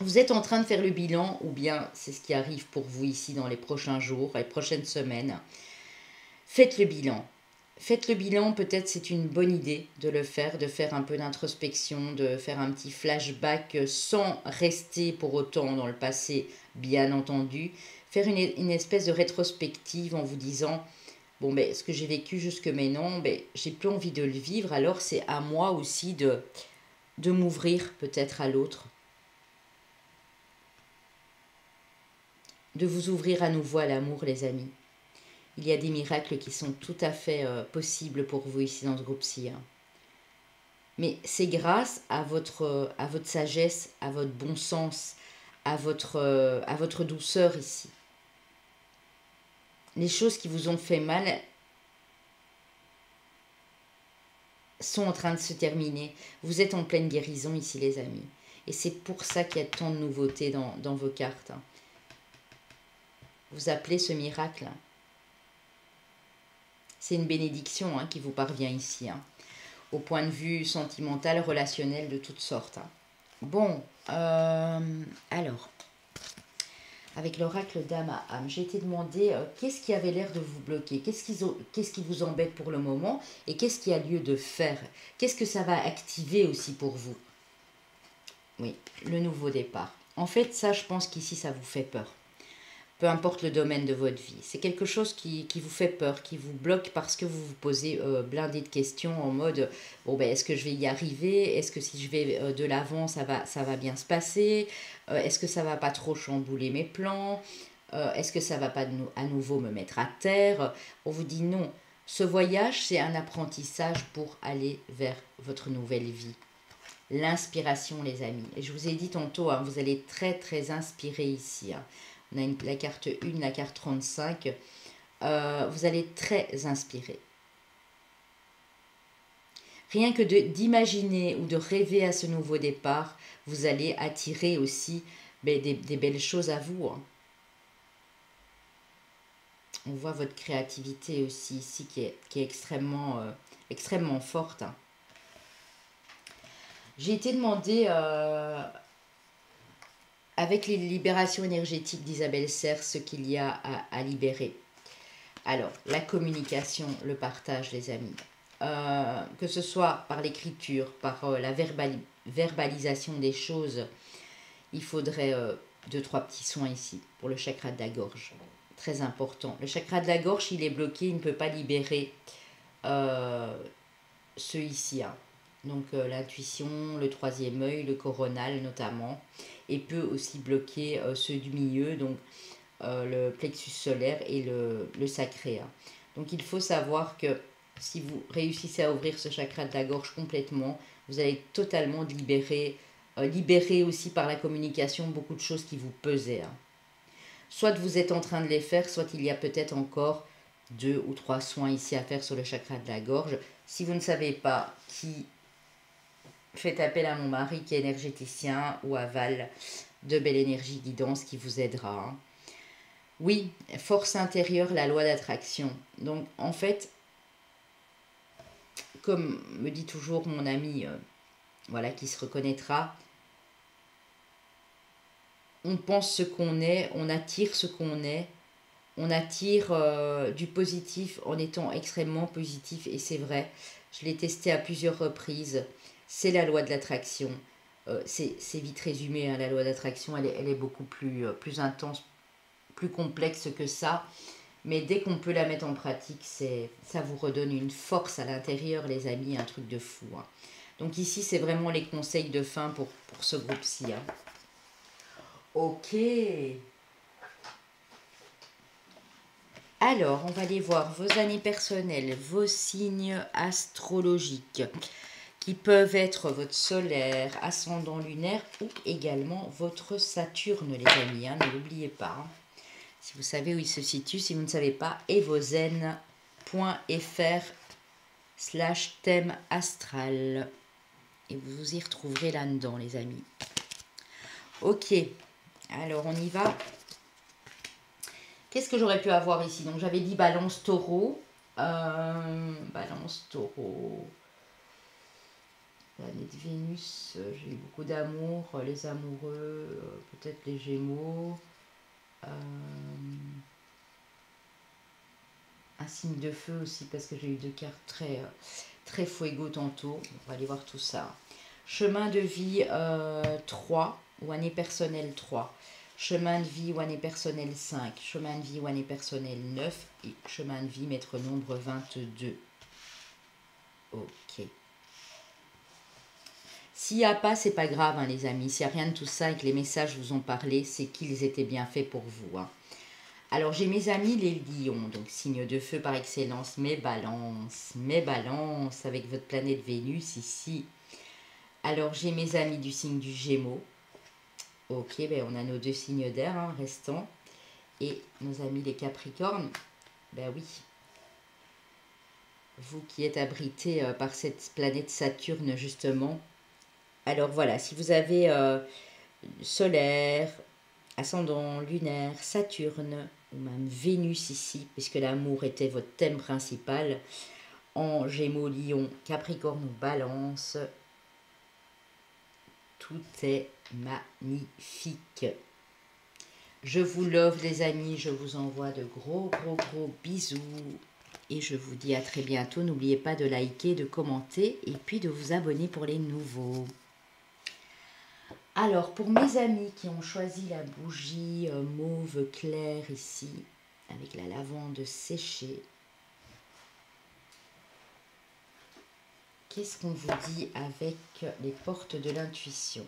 Vous êtes en train de faire le bilan, ou bien c'est ce qui arrive pour vous ici dans les prochains jours, les prochaines semaines. Faites le bilan. Faites le bilan, peut-être c'est une bonne idée de faire un peu d'introspection, de faire un petit flashback sans rester pour autant dans le passé, bien entendu. Faire une espèce de rétrospective en vous disant, bon, ben, ce que j'ai vécu jusque maintenant, ben, j'ai plus envie de le vivre, alors c'est à moi aussi de m'ouvrir peut-être à l'autre. De vous ouvrir à nouveau à l'amour, les amis. Il y a des miracles qui sont tout à fait possibles pour vous ici dans ce groupe-ci. Hein. Mais c'est grâce à votre sagesse, à votre bon sens, à votre douceur ici. Les choses qui vous ont fait mal sont en train de se terminer. Vous êtes en pleine guérison ici, les amis. Et c'est pour ça qu'il y a tant de nouveautés dans vos cartes. Hein. Vous appelez ce miracle. Hein. C'est une bénédiction hein, qui vous parvient ici. Hein. Au point de vue sentimental, relationnel, de toutes sortes. Hein. Bon, alors, avec l'oracle d'âme à âme, j'ai été demandé qu'est-ce qui avait l'air de vous bloquer, qu'est-ce qui vous embête pour le moment et qu'est-ce qui a lieu de faire, qu'est-ce que ça va activer aussi pour vous. Oui, le nouveau départ. En fait, ça, je pense qu'ici, ça vous fait peur. Peu importe le domaine de votre vie. C'est quelque chose qui vous fait peur, qui vous bloque parce que vous vous posez blindé de questions en mode bon ben est-ce que je vais y arriver? Est-ce que si je vais de l'avant ça va bien se passer? Est-ce que ça va pas trop chambouler mes plans? Est-ce que ça va pas à nouveau me mettre à terre? On vous dit non. Ce voyage c'est un apprentissage pour aller vers votre nouvelle vie. L'inspiration les amis. Et je vous ai dit tantôt, hein, vous allez très très inspirer ici. Hein. On a la carte 1, la carte 35. Vous allez très inspirer. Rien que d'imaginer ou de rêver à ce nouveau départ, vous allez attirer aussi des belles choses à vous. Hein. On voit votre créativité aussi ici qui est extrêmement, extrêmement forte. Hein. J'ai été demandé... avec les libérations énergétiques d'Isabelle Serres, ce qu'il y a à libérer. Alors, la communication, le partage, les amis. Que ce soit par l'écriture, par la verbalisation des choses, il faudrait 2-3 petits soins ici pour le chakra de la gorge. Très important. Le chakra de la gorge, il est bloqué, il ne peut pas libérer ceux ici. Hein. donc l'intuition, le troisième œil, le coronal notamment, et peut aussi bloquer ceux du milieu, donc le plexus solaire et le sacré. Donc il faut savoir que si vous réussissez à ouvrir ce chakra de la gorge complètement, vous allez totalement libérer aussi par la communication beaucoup de choses qui vous pesaient. Soit vous êtes en train de les faire, soit il y a peut-être encore 2 ou 3 soins ici à faire sur le chakra de la gorge. Si vous ne savez pas qui, faites appel à mon mari qui est énergéticien ou à Val de Belle Énergie Guidance qui vous aidera. Oui, force intérieure, la loi d'attraction. Donc en fait, comme me dit toujours mon ami, voilà, qui se reconnaîtra, on pense ce qu'on est, on attire ce qu'on est, on attire du positif en étant extrêmement positif, et c'est vrai, je l'ai testé à plusieurs reprises, c'est la loi de l'attraction. C'est vite résumé, hein, la loi d'attraction, elle est beaucoup plus intense, plus complexe que ça, mais dès qu'on peut la mettre en pratique, ça vous redonne une force à l'intérieur, les amis, un truc de fou. Hein. Donc ici, c'est vraiment les conseils de fin pour ce groupe-ci. Hein. Ok. Alors, on va aller voir vos années personnelles, vos signes astrologiques, qui peuvent être votre solaire, ascendant lunaire ou également votre Saturne, les amis. Hein, ne l'oubliez pas. Hein. Si vous savez où il se situe, si vous ne savez pas, evozen.fr/thème astral. Et vous vous y retrouverez là-dedans, les amis. Ok, alors on y va. Qu'est-ce que j'aurais pu avoir ici? Donc j'avais dit balance taureau. Balance taureau. Planète Vénus, j'ai eu beaucoup d'amour. Les amoureux, peut-être les gémeaux. Un signe de feu aussi parce que j'ai eu 2 cartes très fuego tantôt. On va aller voir tout ça. Chemin de vie 3 ou année personnelle 3. Chemin de vie ou année personnelle 5. Chemin de vie ou année personnelle 9. Et chemin de vie maître nombre 22. Ok. S'il n'y a pas, c'est pas grave, hein, les amis. S'il n'y a rien de tout ça et que les messages vous ont parlé, c'est qu'ils étaient bien faits pour vous. Hein. Alors, j'ai mes amis les lions, donc signe de feu par excellence, mes balances, avec votre planète Vénus ici. Alors, j'ai mes amis du signe du Gémeaux. Ok, ben on a nos 2 signes d'air hein, restants. Et nos amis les Capricornes, ben oui. Vous qui êtes abrités par cette planète Saturne, justement. Alors voilà, si vous avez solaire, ascendant, lunaire, Saturne, ou même Vénus ici, puisque l'amour était votre thème principal, en Gémeaux, Lion, Capricorne ou Balance, tout est magnifique. Je vous love les amis, je vous envoie de gros bisous et je vous dis à très bientôt. N'oubliez pas de liker, de commenter et puis de vous abonner pour les nouveaux. Alors, pour mes amis qui ont choisi la bougie mauve clair ici, avec la lavande séchée, qu'est-ce qu'on vous dit avec les portes de l'intuition?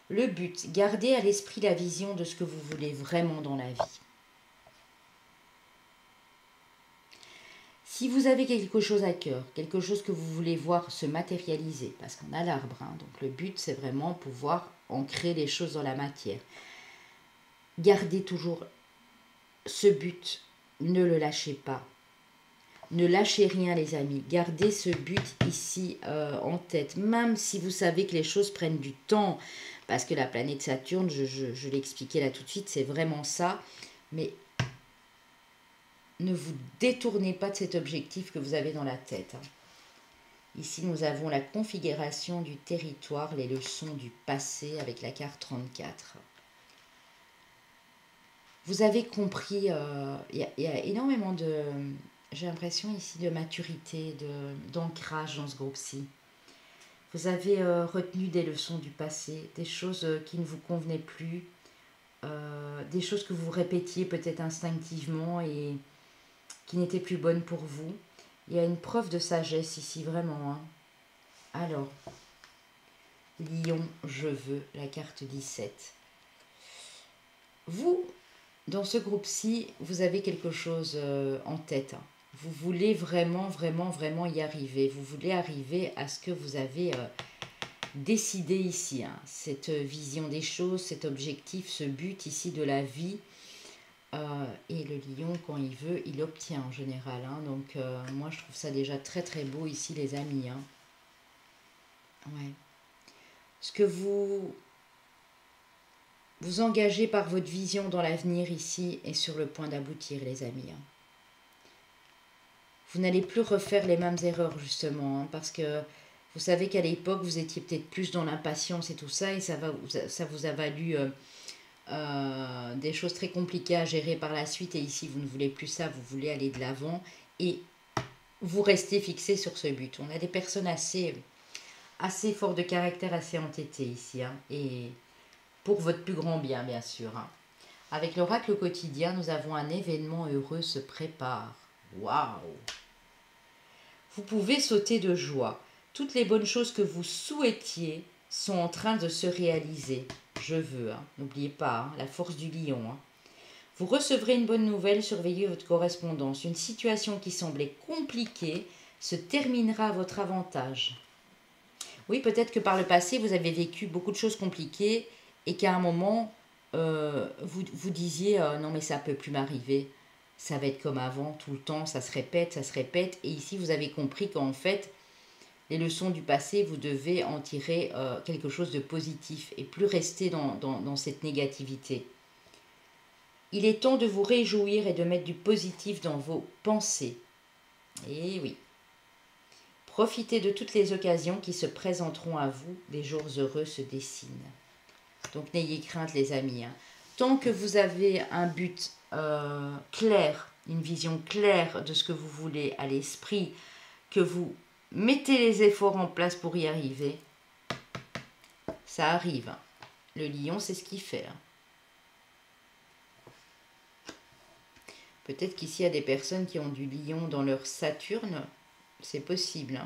Le but, gardez à l'esprit la vision de ce que vous voulez vraiment dans la vie. Si vous avez quelque chose à cœur, quelque chose que vous voulez voir se matérialiser, parce qu'on a l'arbre, hein, donc le but c'est vraiment pouvoir ancrer les choses dans la matière. Gardez toujours ce but, ne le lâchez pas. Ne lâchez rien les amis, gardez ce but ici en tête, même si vous savez que les choses prennent du temps, parce que la planète Saturne, je l'ai expliqué là tout de suite, c'est vraiment ça, mais ne vous détournez pas de cet objectif que vous avez dans la tête. Ici, nous avons la configuration du territoire, les leçons du passé avec la carte 34. Vous avez compris, il y a énormément de, j'ai l'impression ici, de maturité, d'ancrage dans ce groupe-ci. Vous avez retenu des leçons du passé, des choses qui ne vous convenaient plus, des choses que vous répétiez peut-être instinctivement et qui n'étaient plus bonnes pour vous. Il y a une preuve de sagesse ici, vraiment. Hein. Alors, Lion, je veux, la carte 17. Vous, dans ce groupe-ci, vous avez quelque chose en tête. Vous voulez vraiment, vraiment, vraiment y arriver. Vous voulez arriver à ce que vous avez décidé ici. Cette vision des choses, cet objectif, ce but ici de la vie. Et le lion, quand il veut, il obtient en général. Donc, moi, je trouve ça déjà très, très beau ici, les amis. Ouais. Ce que vous engagez par votre vision dans l'avenir ici est sur le point d'aboutir, les amis. Vous n'allez plus refaire les mêmes erreurs, justement, parce que vous savez qu'à l'époque, vous étiez peut-être plus dans l'impatience et tout ça, et ça vous a valu des choses très compliquées à gérer par la suite, et ici, vous ne voulez plus ça, vous voulez aller de l'avant, et vous restez fixé sur ce but. On a des personnes assez fortes de caractère, assez entêtées ici, et pour votre plus grand bien, bien sûr. Avec l'oracle quotidien, nous avons un événement heureux se prépare. Waouh! Vous pouvez sauter de joie. Toutes les bonnes choses que vous souhaitiez sont en train de se réaliser. Je veux, n'oubliez pas, la force du lion. Vous recevrez une bonne nouvelle, surveillez votre correspondance. Une situation qui semblait compliquée se terminera à votre avantage. Oui, peut-être que par le passé, vous avez vécu beaucoup de choses compliquées et qu'à un moment, vous disiez non mais ça ne peut plus m'arriver, ça va être comme avant, tout le temps, ça se répète, et ici vous avez compris qu'en fait, les leçons du passé, vous devez en tirer quelque chose de positif et plus rester dans cette négativité. Il est temps de vous réjouir et de mettre du positif dans vos pensées. Et oui. Profitez de toutes les occasions qui se présenteront à vous, des jours heureux se dessinent. Donc n'ayez crainte les amis. Tant que vous avez un but clair, une vision claire de ce que vous voulez à l'esprit, que vous mettez les efforts en place pour y arriver, ça arrive. Le lion, c'est ce qu'il fait. Peut-être qu'ici, il y a des personnes qui ont du lion dans leur Saturne. C'est possible.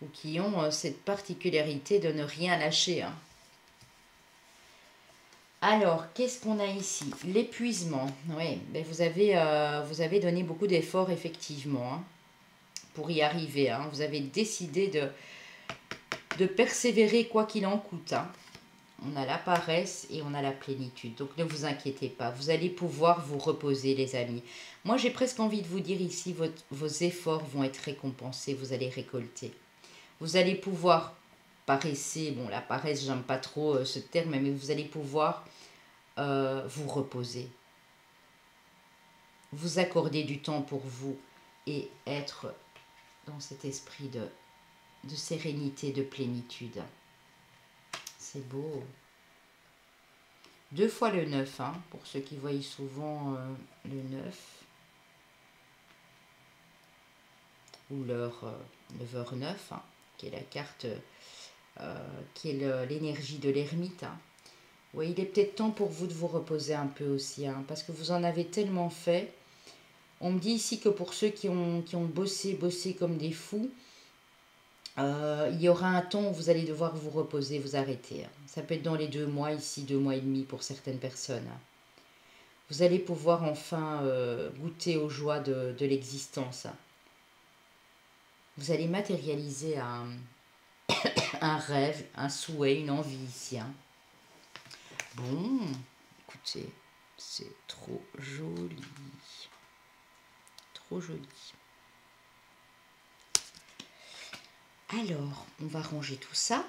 Ou qui ont cette particularité de ne rien lâcher. Alors, qu'est-ce qu'on a ici? L'épuisement. Oui, ben vous avez donné beaucoup d'efforts, effectivement, pour y arriver. Vous avez décidé de persévérer quoi qu'il en coûte. On a la paresse et on a la plénitude. Donc, ne vous inquiétez pas. Vous allez pouvoir vous reposer, les amis. Moi, j'ai presque envie de vous dire ici, vos efforts vont être récompensés. Vous allez récolter. Vous allez pouvoir paresser. Bon, la paresse, j'aime pas trop ce terme, mais vous allez pouvoir vous reposer. Vous accorder du temps pour vous et être dans cet esprit de sérénité, de plénitude. C'est beau. 2 fois le 9, pour ceux qui voient souvent le 9. Ou l'heure 9h09, qui est la carte, qui est l'énergie de l'ermite. Oui, il est peut-être temps pour vous de vous reposer un peu aussi, parce que vous en avez tellement fait. On me dit ici que pour ceux qui ont bossé comme des fous, il y aura un temps où vous allez devoir vous reposer, vous arrêter. Ça peut être dans les 2 mois, ici 2 mois et demi pour certaines personnes. Vous allez pouvoir enfin goûter aux joies de l'existence. Vous allez matérialiser un rêve, un souhait, une envie ici. Bon, écoutez, c'est trop joli. Trop joli. Alors, on va ranger tout ça.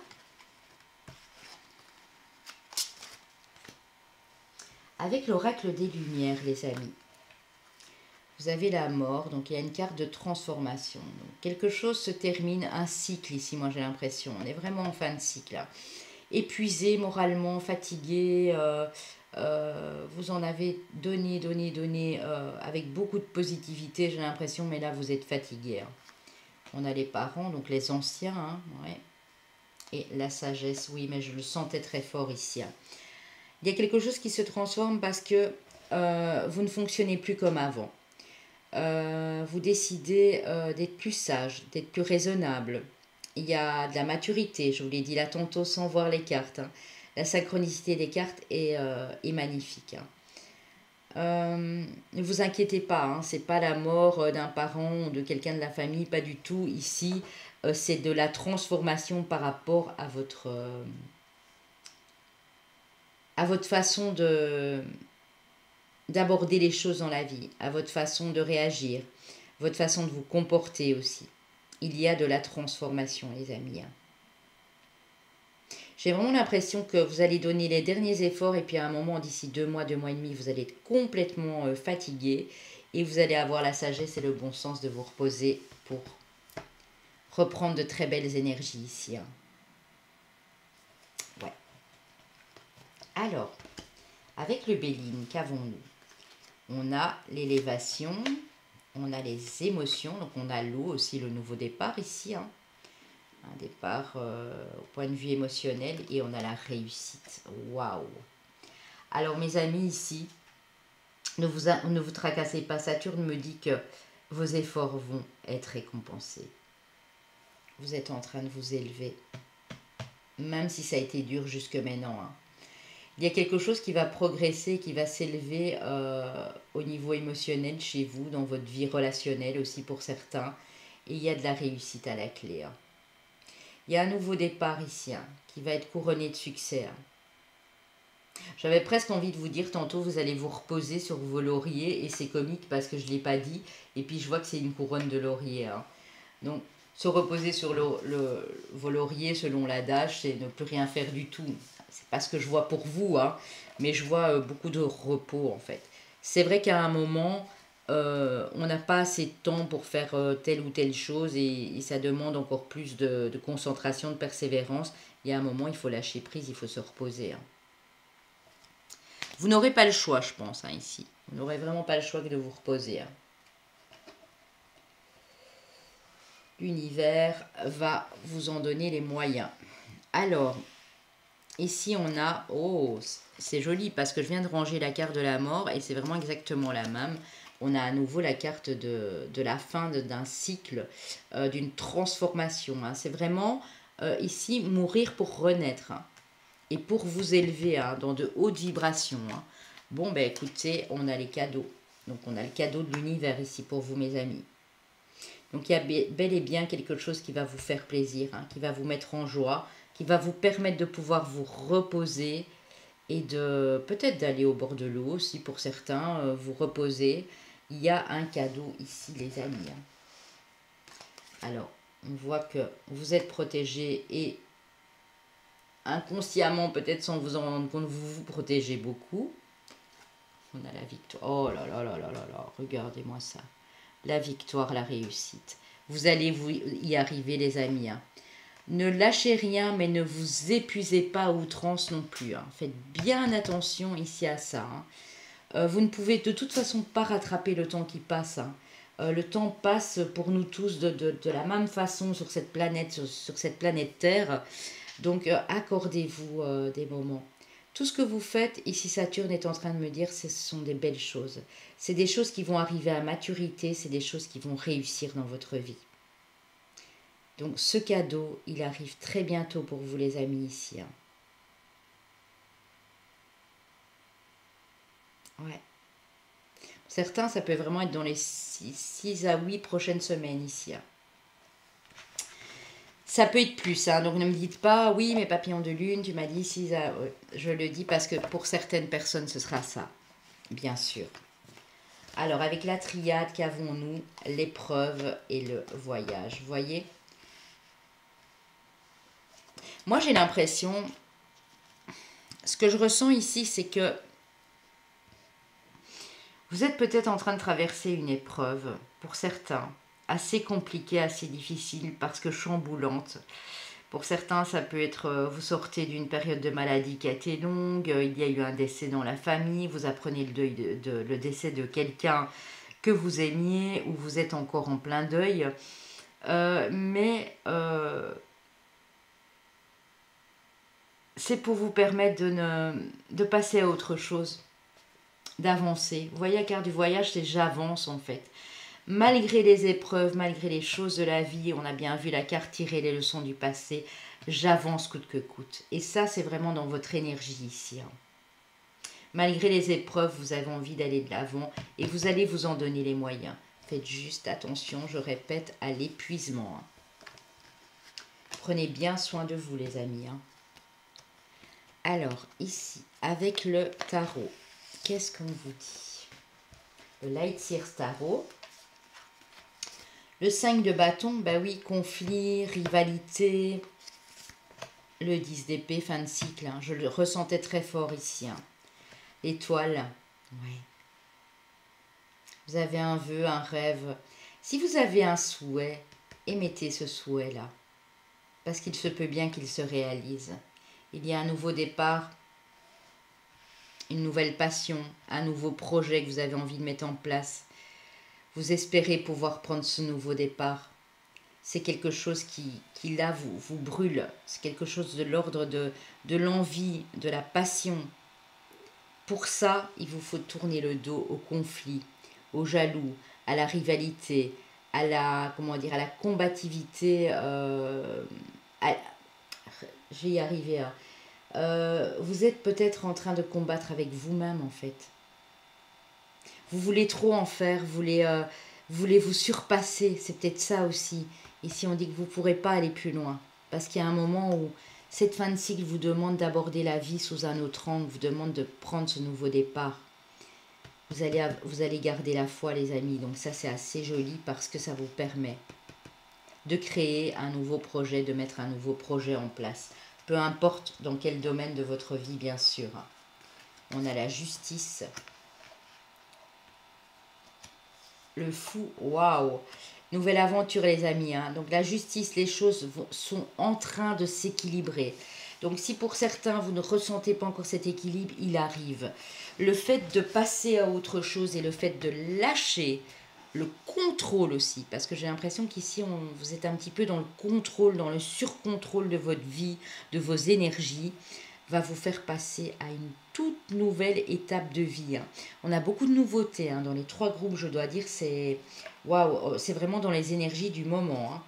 Avec l'oracle des Lumières, les amis. Vous avez la mort, donc il y a une carte de transformation. Donc, quelque chose se termine, un cycle ici, moi j'ai l'impression. On est vraiment en fin de cycle. Épuisé moralement, fatigué. Vous en avez donné, avec beaucoup de positivité, j'ai l'impression, mais là vous êtes fatigué. On a les parents, donc les anciens, ouais. Et la sagesse, oui, mais je le sentais très fort ici. Il y a quelque chose qui se transforme parce que vous ne fonctionnez plus comme avant. Vous décidez d'être plus sage, d'être plus raisonnable. Il y a de la maturité, je vous l'ai dit là tantôt sans voir les cartes, hein. La synchronicité des cartes est magnifique, hein. Ne vous inquiétez pas, hein, c'est pas la mort d'un parent ou de quelqu'un de la famille, pas du tout. Ici, c'est de la transformation par rapport à votre façon d'aborder les choses dans la vie, à votre façon de réagir, votre façon de vous comporter aussi. Il y a de la transformation, les amis, hein. J'ai vraiment l'impression que vous allez donner les derniers efforts et puis à un moment, d'ici 2 mois, 2 mois et demi, vous allez être complètement fatigué et vous allez avoir la sagesse et le bon sens de vous reposer pour reprendre de très belles énergies ici, hein. Ouais. Alors, avec le Béline, qu'avons-nous? On a l'élévation, on a les émotions, donc on a l'eau aussi, le nouveau départ ici, hein. Un départ au point de vue émotionnel et on a la réussite. Waouh! Alors mes amis ici, ne vous tracassez pas. Saturne me dit que vos efforts vont être récompensés. Vous êtes en train de vous élever. Même si ça a été dur jusque maintenant, hein. Il y a quelque chose qui va progresser, qui va s'élever au niveau émotionnel chez vous, dans votre vie relationnelle aussi pour certains. Et il y a de la réussite à la clé, hein. Il y a un nouveau départ ici, hein, qui va être couronné de succès, hein. J'avais presque envie de vous dire tantôt, vous allez vous reposer sur vos lauriers, et c'est comique parce que je ne l'ai pas dit, et puis je vois que c'est une couronne de laurier, hein. Donc, se reposer sur vos lauriers, selon l'adage, c'est ne plus rien faire du tout. C'est pas ce que je vois pour vous, hein, mais je vois beaucoup de repos, en fait. C'est vrai qu'à un moment, on n'a pas assez de temps pour faire telle ou telle chose, et ça demande encore plus de concentration, de persévérance. Il y a un moment, il faut lâcher prise, il faut se reposer, hein. Vous n'aurez pas le choix, je pense, hein, ici. Vous n'aurez vraiment pas le choix que de vous reposer, hein. L'univers va vous en donner les moyens. Alors, ici on a... Oh, c'est joli parce que je viens de ranger la carte de la mort et c'est vraiment exactement la même. On a à nouveau la carte de la fin d'un cycle, d'une transformation, hein. C'est vraiment ici mourir pour renaître, hein, et pour vous élever, hein, dans de hautes vibrations, hein. Bon, ben écoutez, on a les cadeaux. Donc on a le cadeau de l'univers ici pour vous, mes amis. Donc il y a bel et bien quelque chose qui va vous faire plaisir, hein, qui va vous mettre en joie, qui va vous permettre de pouvoir vous reposer et de peut-être d'aller au bord de l'eau aussi pour certains, vous reposer. Il y a un cadeau ici, les amis, hein. Alors, on voit que vous êtes protégés et inconsciemment, peut-être sans vous en rendre compte, vous vous protégez beaucoup. On a la victoire. Oh là là là là là là, regardez-moi ça. La victoire, la réussite. Vous allez vous y arriver, les amis, hein. Ne lâchez rien, mais ne vous épuisez pas à outrance non plus, hein. Faites bien attention ici à ça, hein. Vous ne pouvez de toute façon pas rattraper le temps qui passe, hein. Le temps passe pour nous tous de la même façon sur cette planète, sur cette planète Terre. Donc, accordez-vous des moments. Tout ce que vous faites, ici Saturne est en train de me dire, ce sont des belles choses. C'est des choses qui vont arriver à maturité, c'est des choses qui vont réussir dans votre vie. Donc ce cadeau, il arrive très bientôt pour vous, les amis, ici, hein. Ouais. Certains, ça peut vraiment être dans les 6 à 8 prochaines semaines ici, hein. Ça peut être plus, hein, donc ne me dites pas, oui, mes papillons de lune, tu m'as dit 6 à... Ouais, je le dis parce que pour certaines personnes, ce sera ça, bien sûr. Alors, avec la triade, qu'avons-nous? L'épreuve et le voyage, vous voyez? Moi, j'ai l'impression, ce que je ressens ici, c'est que vous êtes peut-être en train de traverser une épreuve, pour certains, assez compliquée, assez difficile, parce que chamboulante. Pour certains, ça peut être, vous sortez d'une période de maladie qui a été longue, il y a eu un décès dans la famille, vous apprenez le deuil le décès de quelqu'un que vous aimiez, ou vous êtes encore en plein deuil. Mais c'est pour vous permettre de passer à autre chose, d'avancer. Vous voyez, la carte du voyage, c'est j'avance en fait. Malgré les épreuves, malgré les choses de la vie, on a bien vu la carte tirer les leçons du passé, j'avance coûte que coûte. Et ça, c'est vraiment dans votre énergie ici. Hein. Malgré les épreuves, vous avez envie d'aller de l'avant et vous allez vous en donner les moyens. Faites juste attention, je répète, à l'épuisement. Hein. Prenez bien soin de vous, les amis. Hein. Alors, ici, avec le tarot, qu'est-ce qu'on vous dit? Le Light Seers Tarot. Le 5 de bâton, bah oui, conflit, rivalité. Le 10 d'épée, fin de cycle. Hein. Je le ressentais très fort ici. Hein. L'étoile, ouais. Vous avez un vœu, un rêve. Si vous avez un souhait, émettez ce souhait-là. Parce qu'il se peut bien qu'il se réalise. Il y a un nouveau départ, une nouvelle passion, un nouveau projet que vous avez envie de mettre en place. Vous espérez pouvoir prendre ce nouveau départ. C'est quelque chose qui là, vous brûle. C'est quelque chose de l'ordre de l'envie, de la passion. Pour ça, il vous faut tourner le dos au conflit, au jaloux, à la rivalité, à la, comment dire, à la combativité. Je vais y arriver. Vous êtes peut-être en train de combattre avec vous-même, en fait. Vous voulez trop en faire, voulez vous surpasser. C'est peut-être ça aussi. Ici, on dit que vous ne pourrez pas aller plus loin. Parce qu'il y a un moment où cette fin de cycle vous demande d'aborder la vie sous un autre angle, vous demande de prendre ce nouveau départ. Vous allez garder la foi, les amis. Donc ça, c'est assez joli parce que ça vous permet de créer un nouveau projet, de mettre un nouveau projet en place. Peu importe dans quel domaine de votre vie, bien sûr. On a la justice. Le fou, waouh! Nouvelle aventure, les amis. Hein. Donc la justice, les choses sont en train de s'équilibrer. Donc si pour certains, vous ne ressentez pas encore cet équilibre, il arrive. Le fait de passer à autre chose et le fait de lâcher le contrôle aussi, parce que j'ai l'impression qu'ici, vous êtes un petit peu dans le contrôle, dans le surcontrôle de votre vie, de vos énergies, va vous faire passer à une toute nouvelle étape de vie. Hein. On a beaucoup de nouveautés hein, dans les 3 groupes, je dois dire, c'est waouh, c'est vraiment dans les énergies du moment. Hein.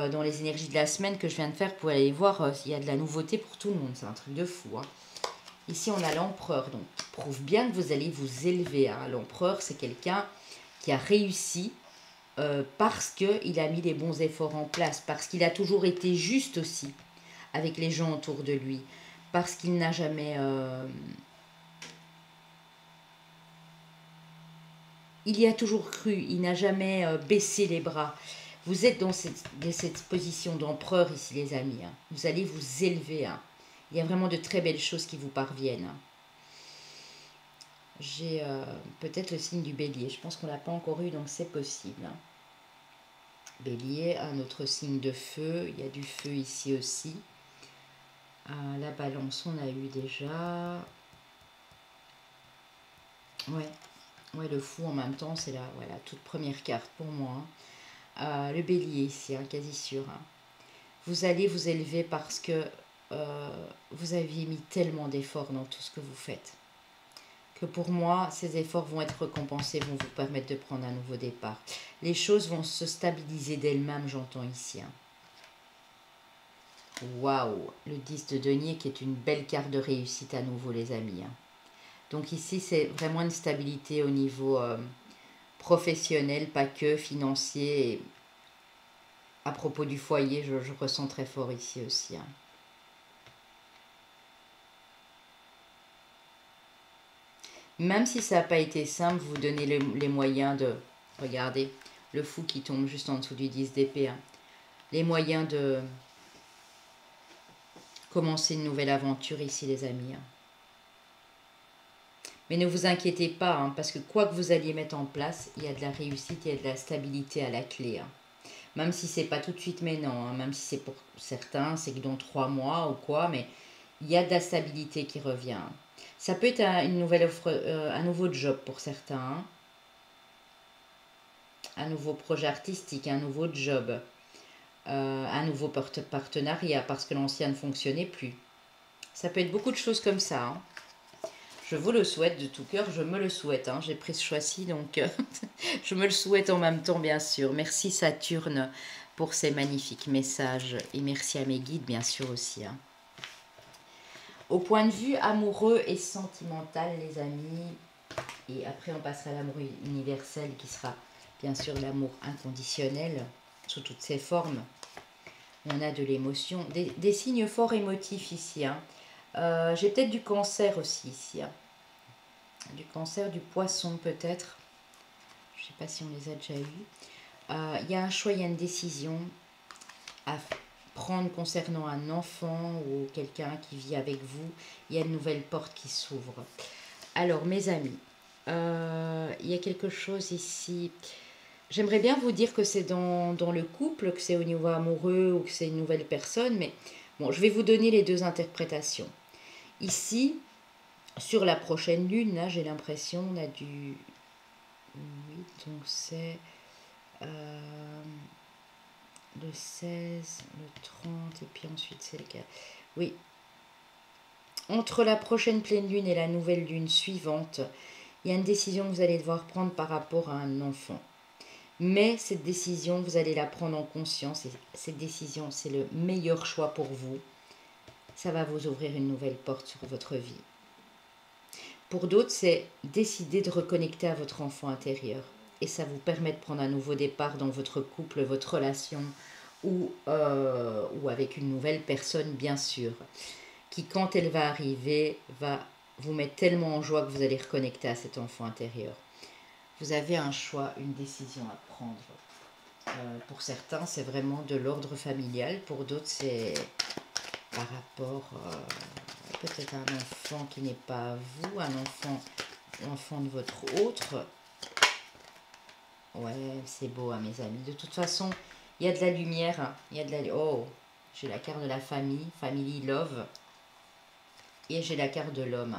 Dans les énergies de la semaine que je viens de faire pour aller voir s'il y a de la nouveauté pour tout le monde. C'est un truc de fou. Hein. Ici, on a l'empereur, donc prouve bien que vous allez vous élever. Hein. L'empereur, c'est quelqu'un qui a réussi parce qu'il a mis les bons efforts en place, parce qu'il a toujours été juste aussi avec les gens autour de lui, parce qu'il n'a jamais... il y a toujours cru, il n'a jamais baissé les bras. Vous êtes dans cette position d'empereur ici, les amis. Hein. Vous allez vous élever. Hein. Il y a vraiment de très belles choses qui vous parviennent. Hein. J'ai peut-être le signe du bélier. Je pense qu'on ne l'a pas encore eu, donc c'est possible. Hein. Bélier, un autre signe de feu. Il y a du feu ici aussi. La balance, on a eu déjà. Ouais, le fou en même temps, c'est la toute première carte pour moi. Hein. Le bélier ici, hein, quasi sûr. Hein. Vous allez vous élever parce que vous aviez mis tellement d'efforts dans tout ce que vous faites. Que pour moi, ces efforts vont être récompensés, vont vous permettre de prendre un nouveau départ. Les choses vont se stabiliser d'elles-mêmes, j'entends ici. Hein. Waouh, le 10 de denier qui est une belle carte de réussite à nouveau, les amis. Hein. Donc ici, c'est vraiment une stabilité au niveau professionnel, pas que financier. Et à propos du foyer, je ressens très fort ici aussi. Hein. Même si ça n'a pas été simple, vous donnez les moyens de... Regardez, le fou qui tombe juste en dessous du 10 d'épée. Hein. Les moyens de commencer une nouvelle aventure ici, les amis. Hein. Mais ne vous inquiétez pas, hein, parce que quoi que vous alliez mettre en place, il y a de la réussite, il y a de la stabilité à la clé. Hein. Même si c'est pas tout de suite maintenant, hein, même si c'est pour certains, c'est que dans 3 mois ou quoi, mais il y a de la stabilité qui revient. Hein. Ça peut être une nouvelle offre, un nouveau job pour certains, hein. Un nouveau projet artistique, un nouveau job, un nouveau partenariat parce que l'ancien ne fonctionnait plus. Ça peut être beaucoup de choses comme ça. Hein. Je vous le souhaite de tout cœur, je me le souhaite. Hein. J'ai pris ce choix-ci, donc je me le souhaite en même temps, bien sûr. Merci Saturne pour ces magnifiques messages. Et merci à mes guides, bien sûr, aussi. Hein. Au point de vue amoureux et sentimental, les amis, et après on passera à l'amour universel qui sera bien sûr l'amour inconditionnel sous toutes ses formes. On a de l'émotion, des signes forts émotifs ici. Hein. J'ai peut-être du cancer aussi ici. Hein. Du cancer, du poisson peut-être. Je ne sais pas si on les a déjà eus. Il y a un choix, il y a une décision à prendre concernant un enfant ou quelqu'un qui vit avec vous. Il y a une nouvelle porte qui s'ouvre. Alors mes amis, il y a quelque chose ici. J'aimerais bien vous dire que c'est dans le couple, que c'est au niveau amoureux ou que c'est une nouvelle personne, mais bon, je vais vous donner les deux interprétations. Ici, sur la prochaine lune, là, j'ai l'impression, on a du... Oui, donc c'est le 16, le 30, et puis ensuite c'est le 4. Oui. Entre la prochaine pleine lune et la nouvelle lune suivante, il y a une décision que vous allez devoir prendre par rapport à un enfant. Mais cette décision, vous allez la prendre en conscience. Et cette décision, c'est le meilleur choix pour vous. Ça va vous ouvrir une nouvelle porte sur votre vie. Pour d'autres, c'est décider de reconnecter à votre enfant intérieur. Et ça vous permet de prendre un nouveau départ dans votre couple, votre relation, ou avec une nouvelle personne, bien sûr, qui, quand elle va arriver, va vous mettre tellement en joie que vous allez reconnecter à cet enfant intérieur. Vous avez un choix, une décision à prendre. Pour certains, c'est vraiment de l'ordre familial. Pour d'autres, c'est par rapport peut-être à un enfant qui n'est pas vous, un enfant de votre autre. Ouais, c'est beau, hein, mes amis. De toute façon, il y a de la lumière. Hein. Il y a de la... Oh, j'ai la carte de la famille, family love. Et j'ai la carte de l'homme.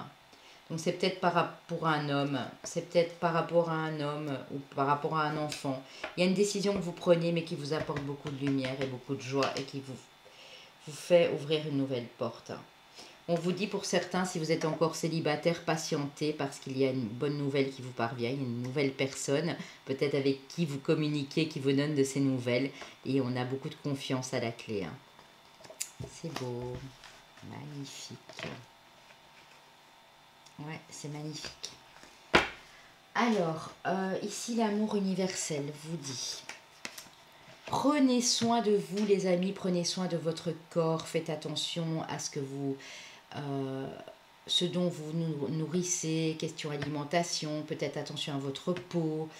Donc c'est peut-être par rapport à un homme, c'est peut-être par rapport à un homme ou par rapport à un enfant. Il y a une décision que vous prenez mais qui vous apporte beaucoup de lumière et beaucoup de joie et qui vous fait ouvrir une nouvelle porte. On vous dit pour certains, si vous êtes encore célibataire, patientez parce qu'il y a une bonne nouvelle qui vous parvient, il y a une nouvelle personne, peut-être avec qui vous communiquez, qui vous donne de ces nouvelles. Et on a beaucoup de confiance à la clé. Hein. C'est beau, magnifique. Ouais, c'est magnifique. Alors, ici l'amour universel vous dit, prenez soin de vous les amis, prenez soin de votre corps, faites attention à ce dont vous nourrissez, question alimentation, peut-être attention à votre peau,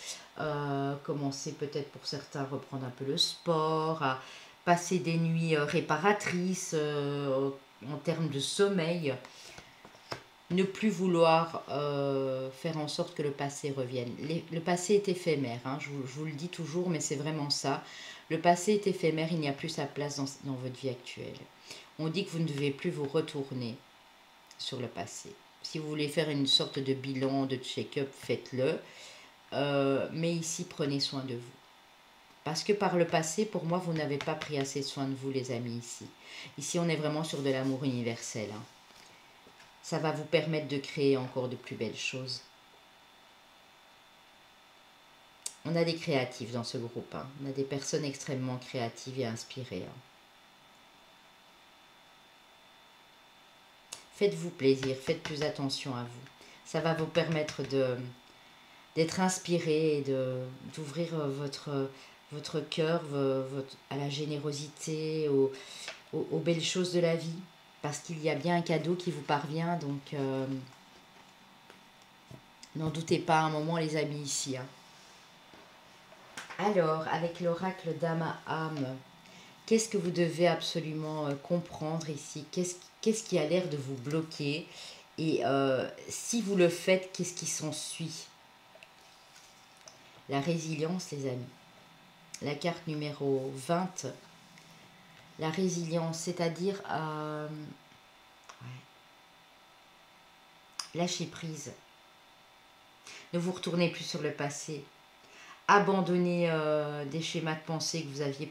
commencez peut-être pour certains reprendre un peu le sport, à passer des nuits réparatrices en termes de sommeil. Ne plus vouloir faire en sorte que le passé revienne. Le passé est éphémère, hein, je vous le dis toujours, mais c'est vraiment ça. Le passé est éphémère, il n'y a plus sa place dans votre vie actuelle. On dit que vous ne devez plus vous retourner sur le passé. Si vous voulez faire une sorte de bilan, de check-up, faites-le. Mais ici, prenez soin de vous. Parce que par le passé, pour moi, vous n'avez pas pris assez soin de vous, les amis, ici. Ici, on est vraiment sur de l'amour universel, hein. Ça va vous permettre de créer encore de plus belles choses. On a des créatifs dans ce groupe. Hein. On a des personnes extrêmement créatives et inspirées. Hein. Faites-vous plaisir, faites plus attention à vous. Ça va vous permettre d'être inspiré et d'ouvrir votre cœur à la générosité, aux belles choses de la vie. Parce qu'il y a bien un cadeau qui vous parvient, donc n'en doutez pas un moment, les amis, ici. Hein. Alors, avec l'oracle d'âme à âme, qu'est-ce que vous devez absolument comprendre ici? Qu'est-ce qui a l'air de vous bloquer? Et si vous le faites, qu'est-ce qui s'ensuit? La résilience, les amis. La carte numéro 20. La résilience, c'est-à-dire lâcher prise. Ne vous retournez plus sur le passé. Abandonnez des schémas de pensée que vous aviez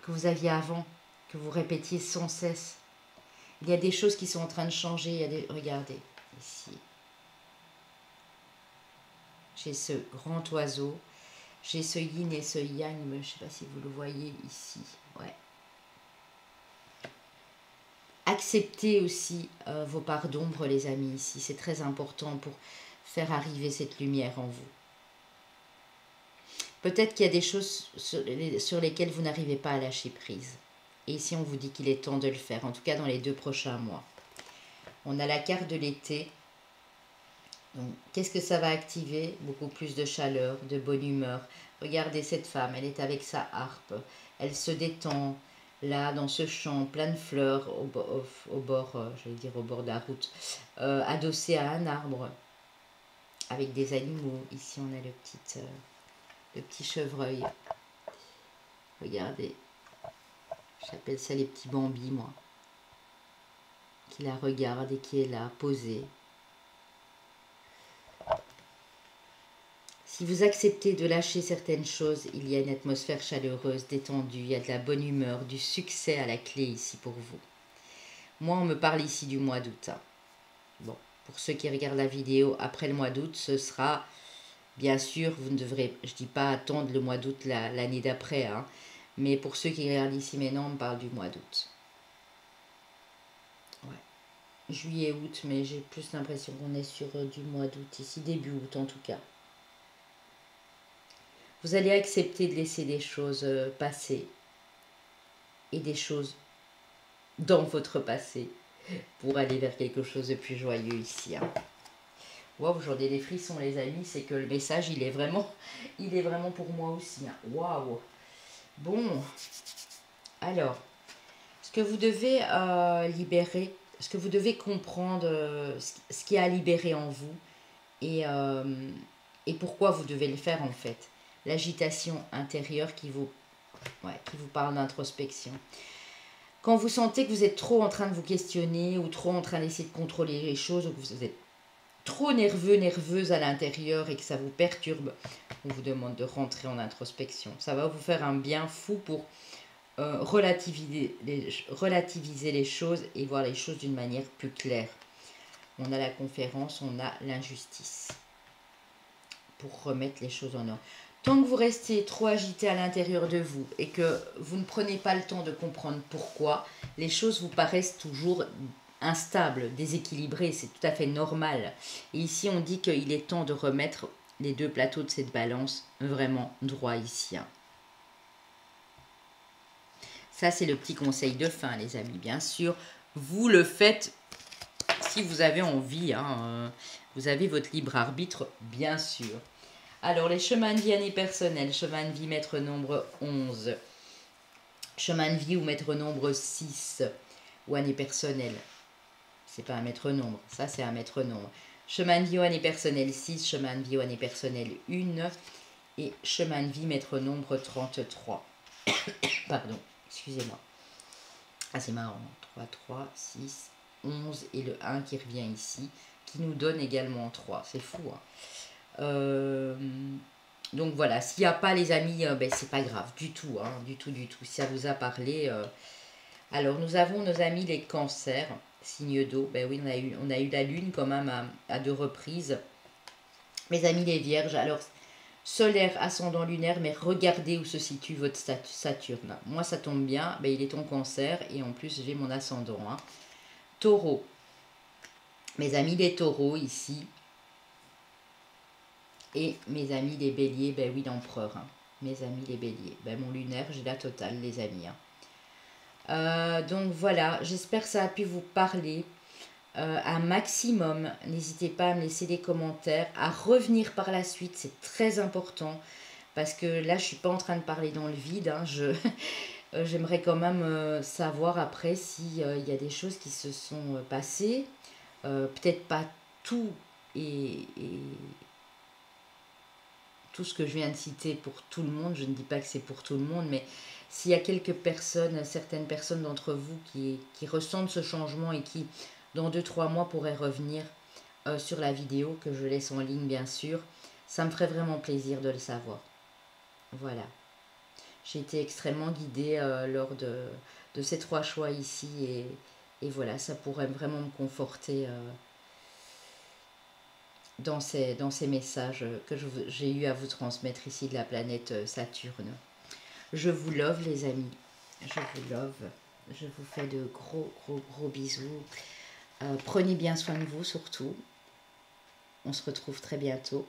que vous aviez avant, que vous répétiez sans cesse. Il y a des choses qui sont en train de changer. Il y a des... Regardez, ici. J'ai ce grand oiseau. J'ai ce yin et ce yang. Je ne sais pas si vous le voyez ici. Ouais. Acceptez aussi vos parts d'ombre, les amis, ici. C'est très important pour faire arriver cette lumière en vous. Peut-être qu'il y a des choses sur lesquelles vous n'arrivez pas à lâcher prise. Et ici, on vous dit qu'il est temps de le faire, en tout cas dans les 2 prochains mois. On a la carte de l'été. Donc, qu'est-ce que ça va activer? Beaucoup plus de chaleur, de bonne humeur. Regardez cette femme, elle est avec sa harpe. Elle se détend, là, dans ce champ, plein de fleurs, au bord j'allais dire au bord de la route, adossée à un arbre, avec des animaux. Ici, on a le petit chevreuil. Regardez. J'appelle ça les petits bambis, moi. Qui la regardent et qui est là, posée. Si vous acceptez de lâcher certaines choses, il y a une atmosphère chaleureuse, détendue, il y a de la bonne humeur, du succès à la clé ici pour vous. Moi, on me parle ici du mois d'août. Hein. Bon, pour ceux qui regardent la vidéo après le mois d'août, ce sera, bien sûr, vous ne devrez, je dis pas attendre le mois d'août l'année d'après, hein, mais pour ceux qui regardent ici maintenant, on me parle du mois d'août. Ouais. Juillet, août, mais j'ai plus l'impression qu'on est sur du mois d'août ici, début août en tout cas. Vous allez accepter de laisser des choses passer et des choses dans votre passé pour aller vers quelque chose de plus joyeux ici. Hein. Waouh, j'en ai des frissons les amis, c'est que le message il est vraiment pour moi aussi. Hein. Waouh. Bon, alors, ce que vous devez libérer, ce que vous devez comprendre, ce qui a à libérer en vous et pourquoi vous devez le faire en fait. L'agitation intérieure qui vous parle d'introspection. Quand vous sentez que vous êtes trop en train de vous questionner ou trop en train d'essayer de contrôler les choses ou que vous êtes trop nerveux, nerveuse à l'intérieur et que ça vous perturbe, on vous demande de rentrer en introspection. Ça va vous faire un bien fou pour relativiser les choses et voir les choses d'une manière plus claire. On a la conférence, on a l'injustice pour remettre les choses en ordre. Tant que vous restez trop agité à l'intérieur de vous et que vous ne prenez pas le temps de comprendre pourquoi, les choses vous paraissent toujours instables, déséquilibrées, c'est tout à fait normal. Et ici, on dit qu'il est temps de remettre les 2 plateaux de cette balance vraiment droit ici. Ça, c'est le petit conseil de fin, les amis. Bien sûr, vous le faites si vous avez envie. Hein, vous avez votre libre arbitre, bien sûr. Alors, les chemins de vie année personnelle, chemin de vie maître nombre 11, chemin de vie ou maître nombre 6, ou année personnelle. C'est pas un maître nombre, ça c'est un maître nombre. Chemin de vie ou année personnelle 6, chemin de vie ou année personnelle 1, et chemin de vie maître nombre 33. Pardon, excusez-moi. Ah, c'est marrant. 3, 3, 6, 11 et le 1 qui revient ici, qui nous donne également 3. C'est fou, hein. Donc voilà, s'il n'y a pas les amis, ben, c'est pas grave du tout, hein, du tout. Si ça vous a parlé. Alors nous avons nos amis les cancers, signe d'eau. Ben oui, on a eu la lune quand même à 2 reprises. Mes amis les vierges, alors solaire, ascendant lunaire, mais regardez où se situe votre Saturne. Moi ça tombe bien, ben, il est en cancer et en plus j'ai mon ascendant. Hein. Taureau, mes amis les taureaux ici. Et mes amis les béliers, ben oui, l'empereur. Hein. Mes amis les béliers. Ben mon lunaire, j'ai la totale, les amis. Hein. Donc voilà, j'espère que ça a pu vous parler un maximum. N'hésitez pas à me laisser des commentaires, à revenir par la suite, c'est très important. Parce que là, je ne suis pas en train de parler dans le vide. Hein. J'aimerais quand même savoir après s'il y a des choses qui se sont passées. Peut-être pas tout et tout ce que je viens de citer pour tout le monde, je ne dis pas que c'est pour tout le monde, mais s'il y a quelques personnes, certaines personnes d'entre vous qui ressentent ce changement et qui, dans 2-3 mois, pourraient revenir sur la vidéo que je laisse en ligne, bien sûr, ça me ferait vraiment plaisir de le savoir. Voilà. J'ai été extrêmement guidée lors de ces 3 choix ici Et voilà, ça pourrait vraiment me conforter dans ces messages que j'ai eu à vous transmettre ici de la planète Saturne. Je vous love les amis, je vous love. Je vous fais de gros bisous. Prenez bien soin de vous surtout. On se retrouve très bientôt.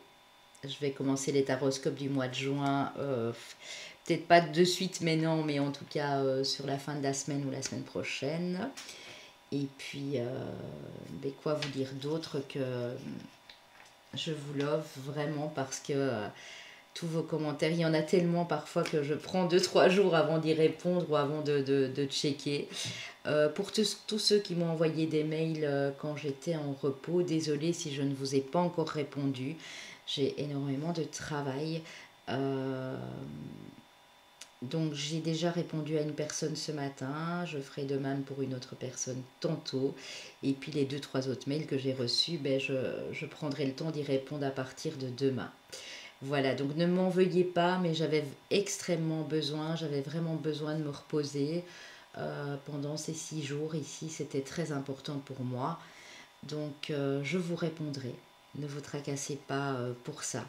Je vais commencer les taroscopes du mois de juin. Peut-être pas de suite, mais non, mais en tout cas sur la fin de la semaine ou la semaine prochaine. Et puis, quoi vous dire d'autre que je vous love vraiment parce que tous vos commentaires, il y en a tellement parfois que je prends 2-3 jours avant d'y répondre ou avant de checker. Pour tous ceux qui m'ont envoyé des mails quand j'étais en repos, désolée si je ne vous ai pas encore répondu. J'ai énormément de travail. Donc j'ai déjà répondu à une personne ce matin, je ferai de même pour une autre personne tantôt. Et puis les 2-3 autres mails que j'ai reçus, je prendrai le temps d'y répondre à partir de demain. Voilà, donc ne m'en veuillez pas, mais j'avais extrêmement besoin, j'avais vraiment besoin de me reposer pendant ces 6 jours ici, c'était très important pour moi. Donc je vous répondrai, ne vous tracassez pas pour ça.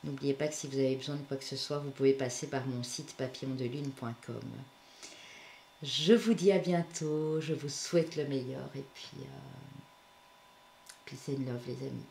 N'oubliez pas que si vous avez besoin de quoi que ce soit, vous pouvez passer par mon site papillondelune.com. Je vous dis à bientôt, je vous souhaite le meilleur et puis peace and love les amis.